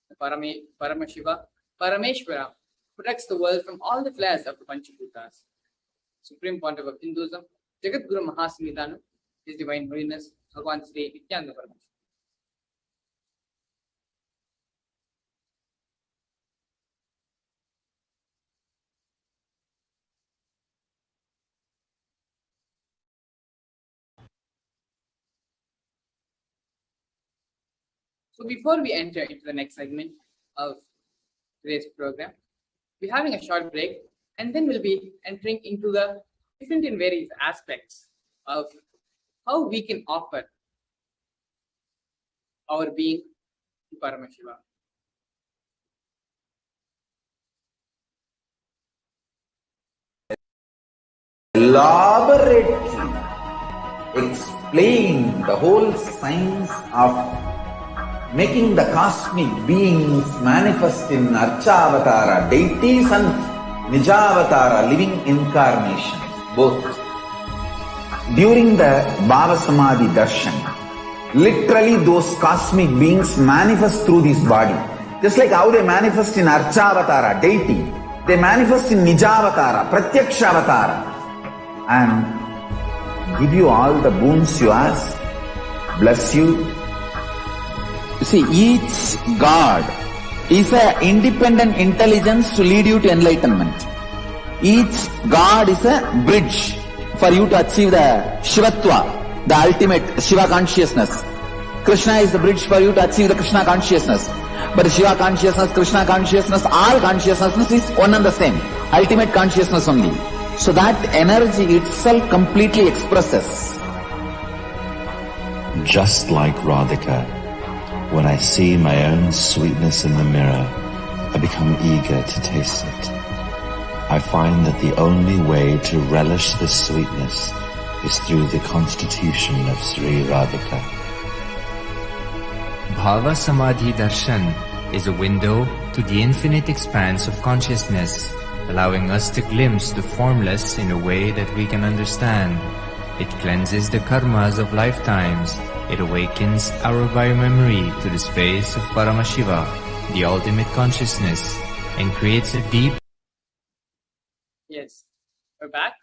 The Parameshwaram protects the world from all the flares of the Panchbhutas. Supreme Pontiff of Hinduism, Jagat Guru Mahasamidanu, His Divine Holiness, Bhagavan Sri Nithyananda Paramashivam. So before we enter into the next segment of today's program, we're having a short break, and then we'll be entering into the different and various aspects of how we can offer our being to Paramashiva. Elaborately explain the whole science of making the cosmic beings manifest in Archavatara, deities, and Nijavatara, living incarnations, both. During the Bhava Samadhi Darshan, literally those cosmic beings manifest through this body. Just like how they manifest in Archavatara, deity, they manifest in Nijavatara, Pratyakshavatara, and give you all the boons you ask, bless you. You see, each God is an independent intelligence to lead you to enlightenment. Each God is a bridge for you to achieve the Shivatva, the ultimate Shiva consciousness. Krishna is the bridge for you to achieve the Krishna consciousness. But the Shiva consciousness, Krishna consciousness, all consciousness is one and the same. Ultimate consciousness only. So that energy itself completely expresses. Just like Radhika, when I see my own sweetness in the mirror, I become eager to taste it. I find that the only way to relish this sweetness is through the constitution of Sri Radhika. Bhava Samadhi Darshan is a window to the infinite expanse of consciousness, allowing us to glimpse the formless in a way that we can understand. It cleanses the karmas of lifetimes. It awakens our biomemory to the space of Paramashiva, the ultimate consciousness, and creates a deep... Yes, we're back.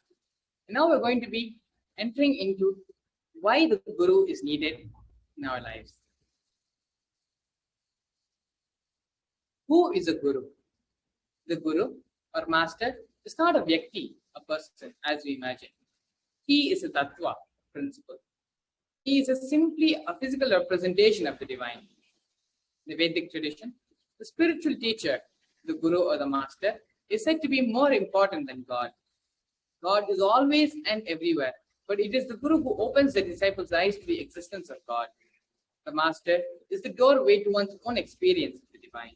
Now we're going to be entering into why the Guru is needed in our lives. Who is a Guru? The Guru or Master is not a Vyakti, a person, as we imagine. He is a Tattva, principle. He is simply a physical representation of the divine. In the Vedic tradition, the spiritual teacher, the Guru or the Master, is said to be more important than God. God is always and everywhere, but it is the Guru who opens the disciples' eyes to the existence of God. The Master is the doorway to one's own experience of the divine.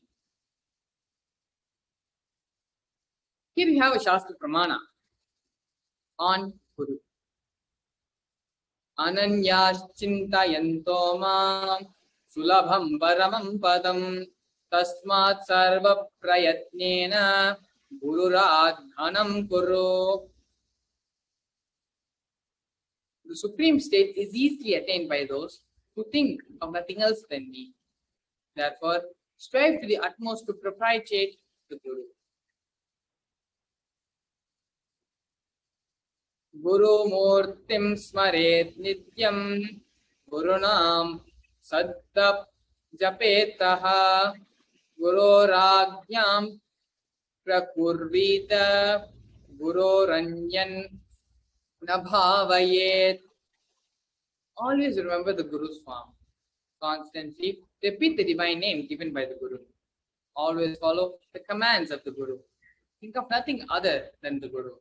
Here we have a Shastra Pramana on Guru. Ananyashchintayanto mam sulabham paramam padam tasmat sarva prayatnena gururadhanam kuru. The supreme state is easily attained by those who think of nothing else than me. Therefore, strive to the utmost to propitiate the Guru. Guru Murtim Smaret Nityam Gurunam Saddap Japetaha Guru Ragyam Prakurvita Guru Ranyan Nabhavayet. Always remember the Guru's form. Constantly repeat the divine name given by the Guru. Always follow the commands of the Guru. Think of nothing other than the Guru.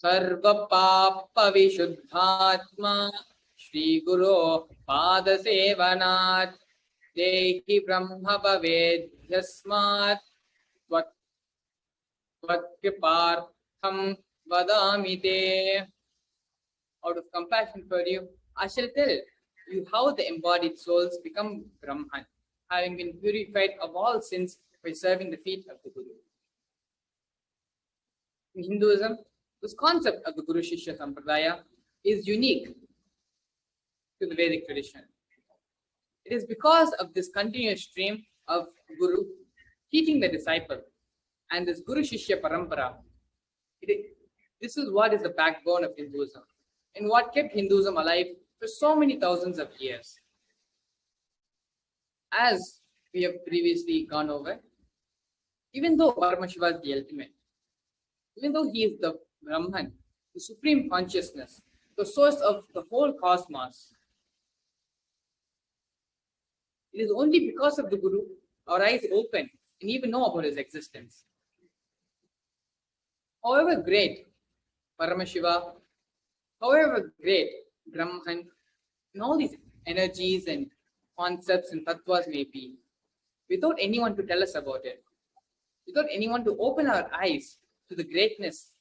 Sarva Papa Vishuddhatma Shri Guru Pada Sevanat Dehi Brahma Bhaved Yasmat Vatkipartham Vadamite. Out of compassion for you, I shall tell you how the embodied souls become Brahman, having been purified of all sins by serving the feet of the Guru. In Hinduism, this concept of the Guru Shishya Sampradaya is unique to the Vedic tradition. It is because of this continuous stream of Guru teaching the disciple and this Guru Shishya Parampara. This is what is the backbone of Hinduism and what kept Hinduism alive for so many thousands of years. As we have previously gone over, even though Paramashiva is the ultimate, even though he is the Brahman, the supreme consciousness, the source of the whole cosmos, it is only because of the Guru our eyes open and even know about his existence. However great Paramashiva, however great Brahman, and all these energies and concepts and tattvas may be, without anyone to tell us about it, without anyone to open our eyes to the greatness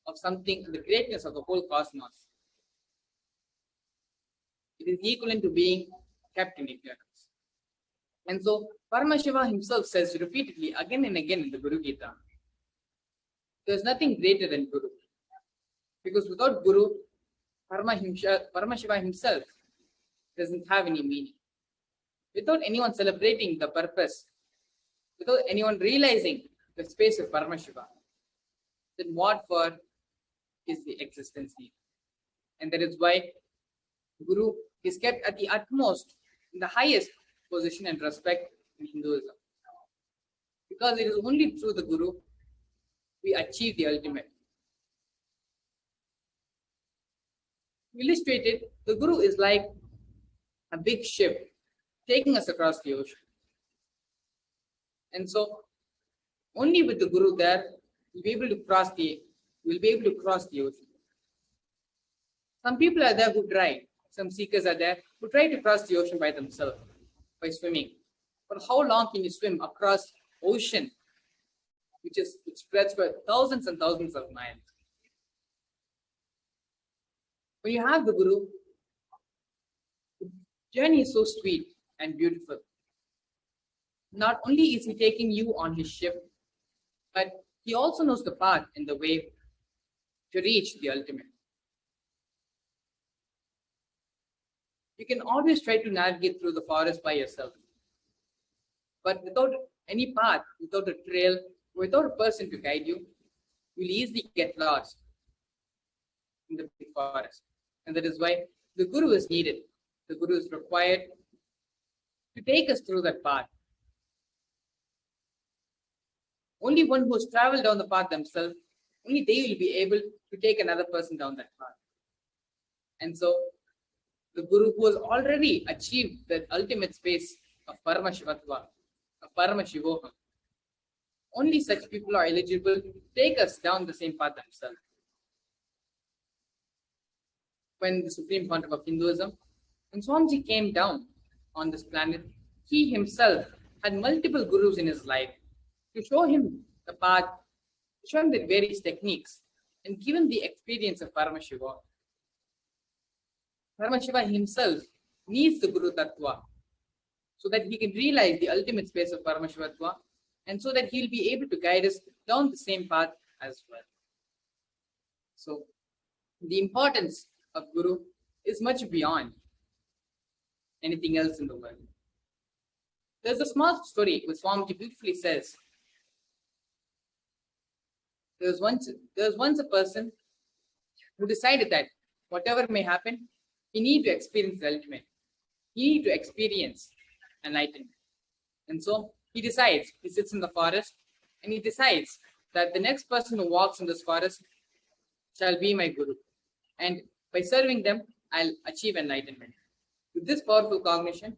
of something, the greatness of the whole cosmos, it is equivalent to being kept in ignorance. And so Paramashiva himself says repeatedly again and again in the Guru Gita, there is nothing greater than Guru. Because without Guru, Paramashiva himself doesn't have any meaning. Without anyone celebrating the purpose, without anyone realizing the space of Paramashiva, then what for is the existence need? And that is why Guru is kept at the utmost, in the highest position and respect in Hinduism. Because it is only through the Guru we achieve the ultimate. To illustrate it, the Guru is like a big ship taking us across the ocean. And so only with the Guru there, we'll be able to cross the ocean. Some people are there who try, some seekers are there who try to cross the ocean by themselves, by swimming. But how long can you swim across ocean, which spreads for thousands and thousands of miles? When you have the Guru, the journey is so sweet and beautiful. Not only is he taking you on his ship, but he also knows the path and the way to reach the ultimate. You can always try to navigate through the forest by yourself. But without any path, without a trail, without a person to guide you, you'll easily get lost in the big forest. And that is why the Guru is needed. The Guru is required to take us through that path. Only one who has traveled down the path themselves, only they will be able to take another person down that path. And so the Guru who has already achieved the ultimate space of Paramashivatva, of Paramashivoham, only such people are eligible to take us down the same path themselves. When the Supreme Pontiff of Hinduism, when Swamiji came down on this planet, he himself had multiple gurus in his life to show him the path, to show him the various techniques, and give him the experience of Paramashiva. Paramashiva himself needs the Guru Tattva so that he can realize the ultimate space of Paramashivatva, and so that he'll be able to guide us down the same path as well. So the importance of Guru is much beyond anything else in the world. There's a small story which Swamiji beautifully says. There was once a person who decided that whatever may happen, he need to experience the ultimate. He need to experience enlightenment. And so he sits in the forest, and he decides that the next person who walks in this forest shall be my Guru. And by serving them, I'll achieve enlightenment. With this powerful cognition,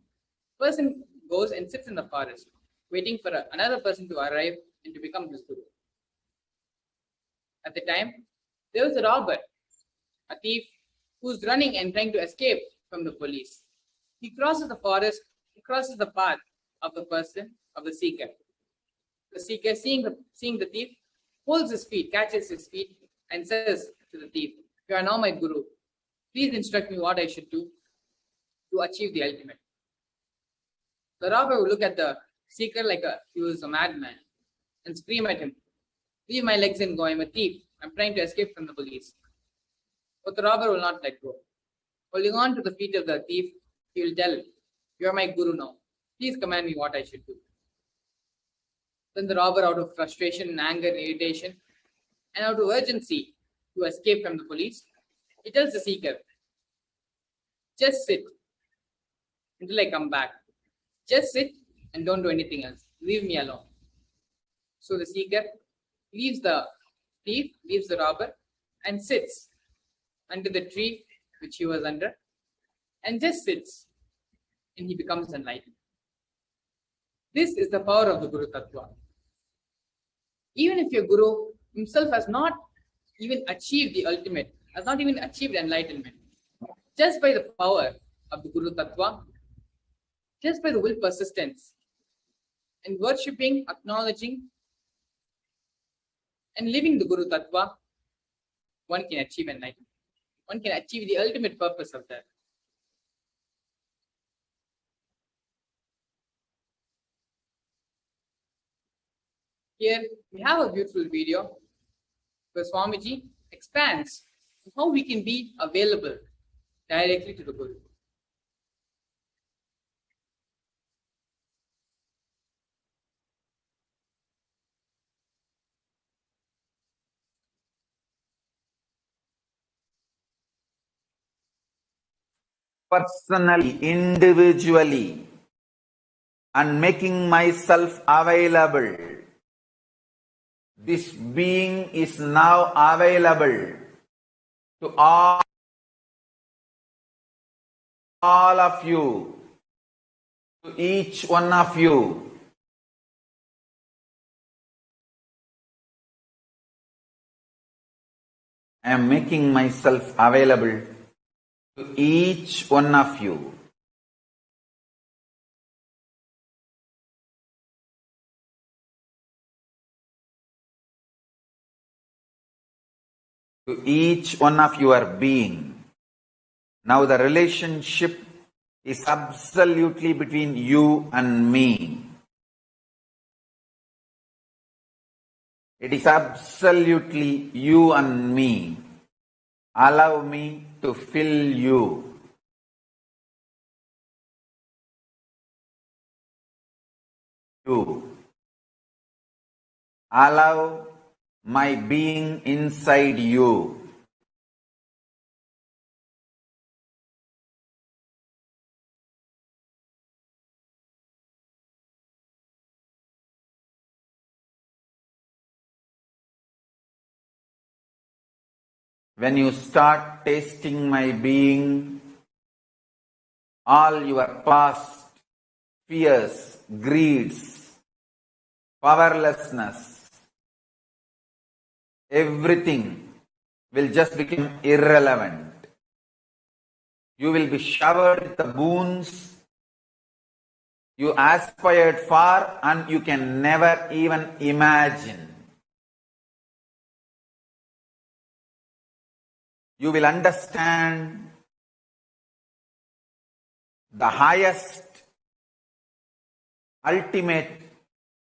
person goes and sits in the forest, waiting for another person to arrive and to become his Guru. At the time, there was a robber, a thief, who's running and trying to escape from the police. He crosses the forest, he crosses the path of the person, of the seeker. The seeker, seeing the thief, pulls his feet, catches his feet, and says to the thief, "You are now my Guru. Please instruct me what I should do to achieve the ultimate." The robber would look at the seeker like he was a madman and scream at him, Leave my legs and go. I'm a thief. I'm trying to escape from the police. But the robber will not let go. Holding on to the feet of the thief, he will tell, "You are my guru now. Please command me what I should do." Then the robber, out of frustration and anger and irritation, and out of urgency to escape from the police, he tells the seeker, "Just sit until I come back. Just sit and don't do anything else. Leave me alone." So the seeker leaves the thief, leaves the robber, and sits under the tree which he was under, and just sits, and he becomes enlightened. This is the power of the Guru Tattva. Even if your Guru himself has not even achieved the ultimate, has not even achieved enlightenment, just by the power of the Guru Tattva, just by the will persistence, and worshipping, acknowledging, and living the Guru Tattva, one can achieve enlightenment. One can achieve the ultimate purpose of that. Here we have a beautiful video where Swamiji expands how we can be available directly to the Guru. Personally, individually, and making myself available. This being is now available to all of you, to each one of you. I am making myself available to each one of you. To each one of your being. Now the relationship is absolutely between you and me. It is absolutely you and me. Allow me to fill you. Allow my being inside you. When you start tasting my being, all your past fears, greeds, powerlessness, everything will just become irrelevant. You will be showered with the boons you aspired for and you can never even imagine. You will understand the highest, ultimate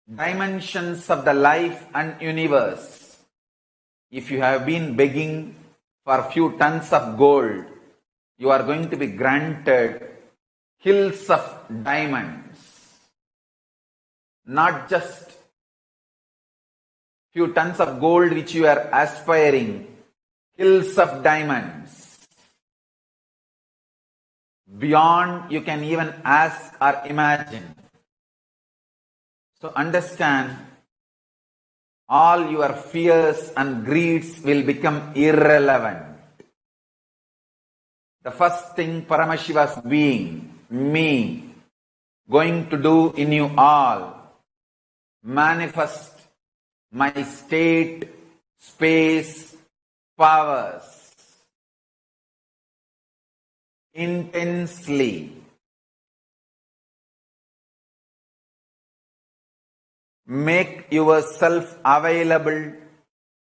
dimensions of the life and universe. If you have been begging for a few tons of gold, you are going to be granted hills of diamonds. Not just few tons of gold which you are aspiring, hills of diamonds. Beyond you can even ask or imagine. So understand, all your fears and greeds will become irrelevant. The first thing Paramashiva's being, me, going to do in you all, manifest my state, space, powers intensely. Make yourself available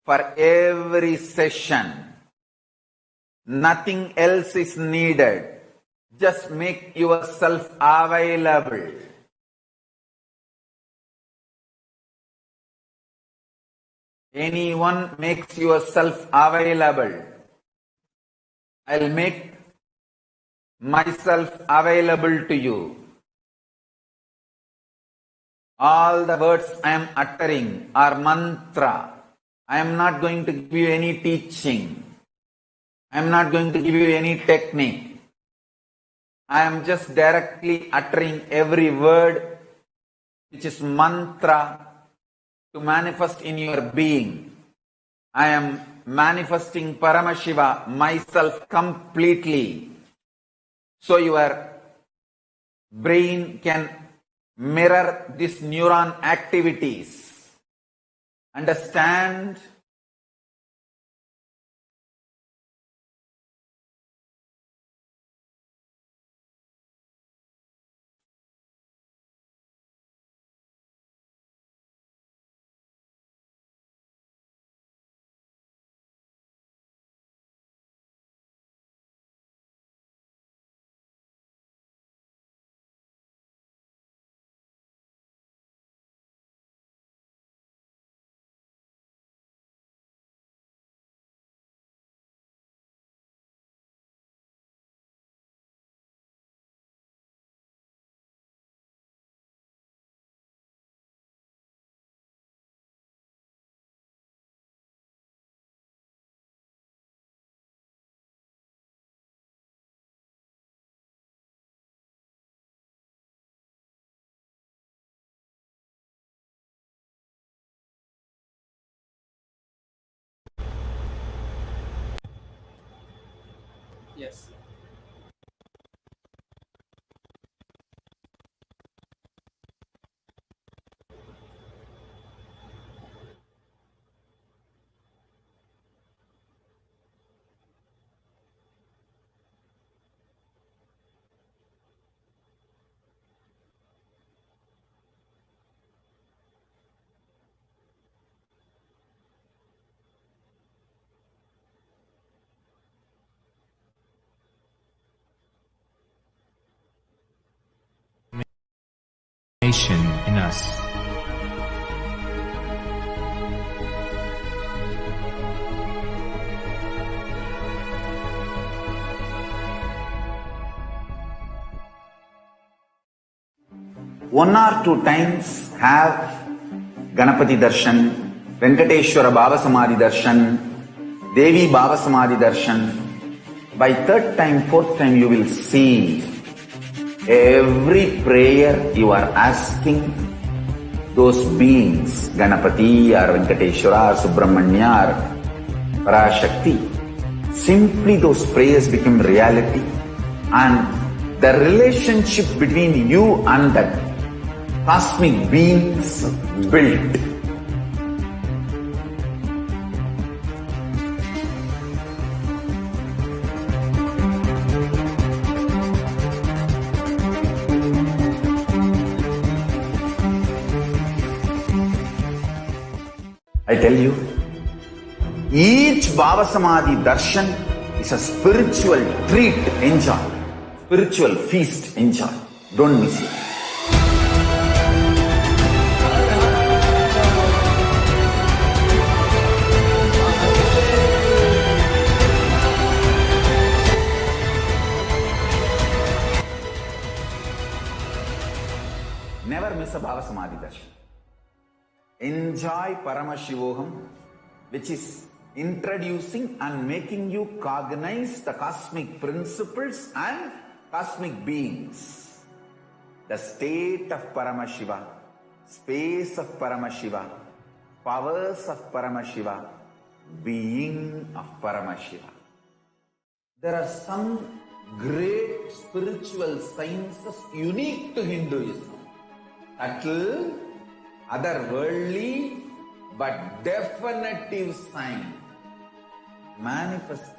for every session. Nothing else is needed. Just make yourself available. Anyone makes yourself available, I'll make myself available to you. All the words I am uttering are mantra. I am not going to give you any teaching. I am not going to give you any technique. I am just directly uttering every word which is mantra to manifest in your being. I am manifesting Paramashiva, myself completely. So your brain can mirror these neuron activities. Understand? Yes. In us. One or two times have Ganapati Darshan, Venkateshwara Bhava Samadhi Darshan, Devi Bhava Samadhi Darshan. By third time, fourth time you will see every prayer you are asking those beings, Ganapati or Venkateshwara or Subramanya or Parashakti, simply those prayers become reality and the relationship between you and that cosmic beings built. I tell you, each Bhava Samadhi Darshan is a spiritual treat, enjoy. Spiritual feast, enjoy. Don't miss it. Never miss a Bhava Samadhi Darshan. Enjoy Paramashivoham, which is introducing and making you cognize the cosmic principles and cosmic beings. The state of Paramashiva, space of Paramashiva, powers of Paramashiva, being of Paramashiva. There are some great spiritual sciences unique to Hinduism. Subtle, otherworldly, but definitive sign. Manifest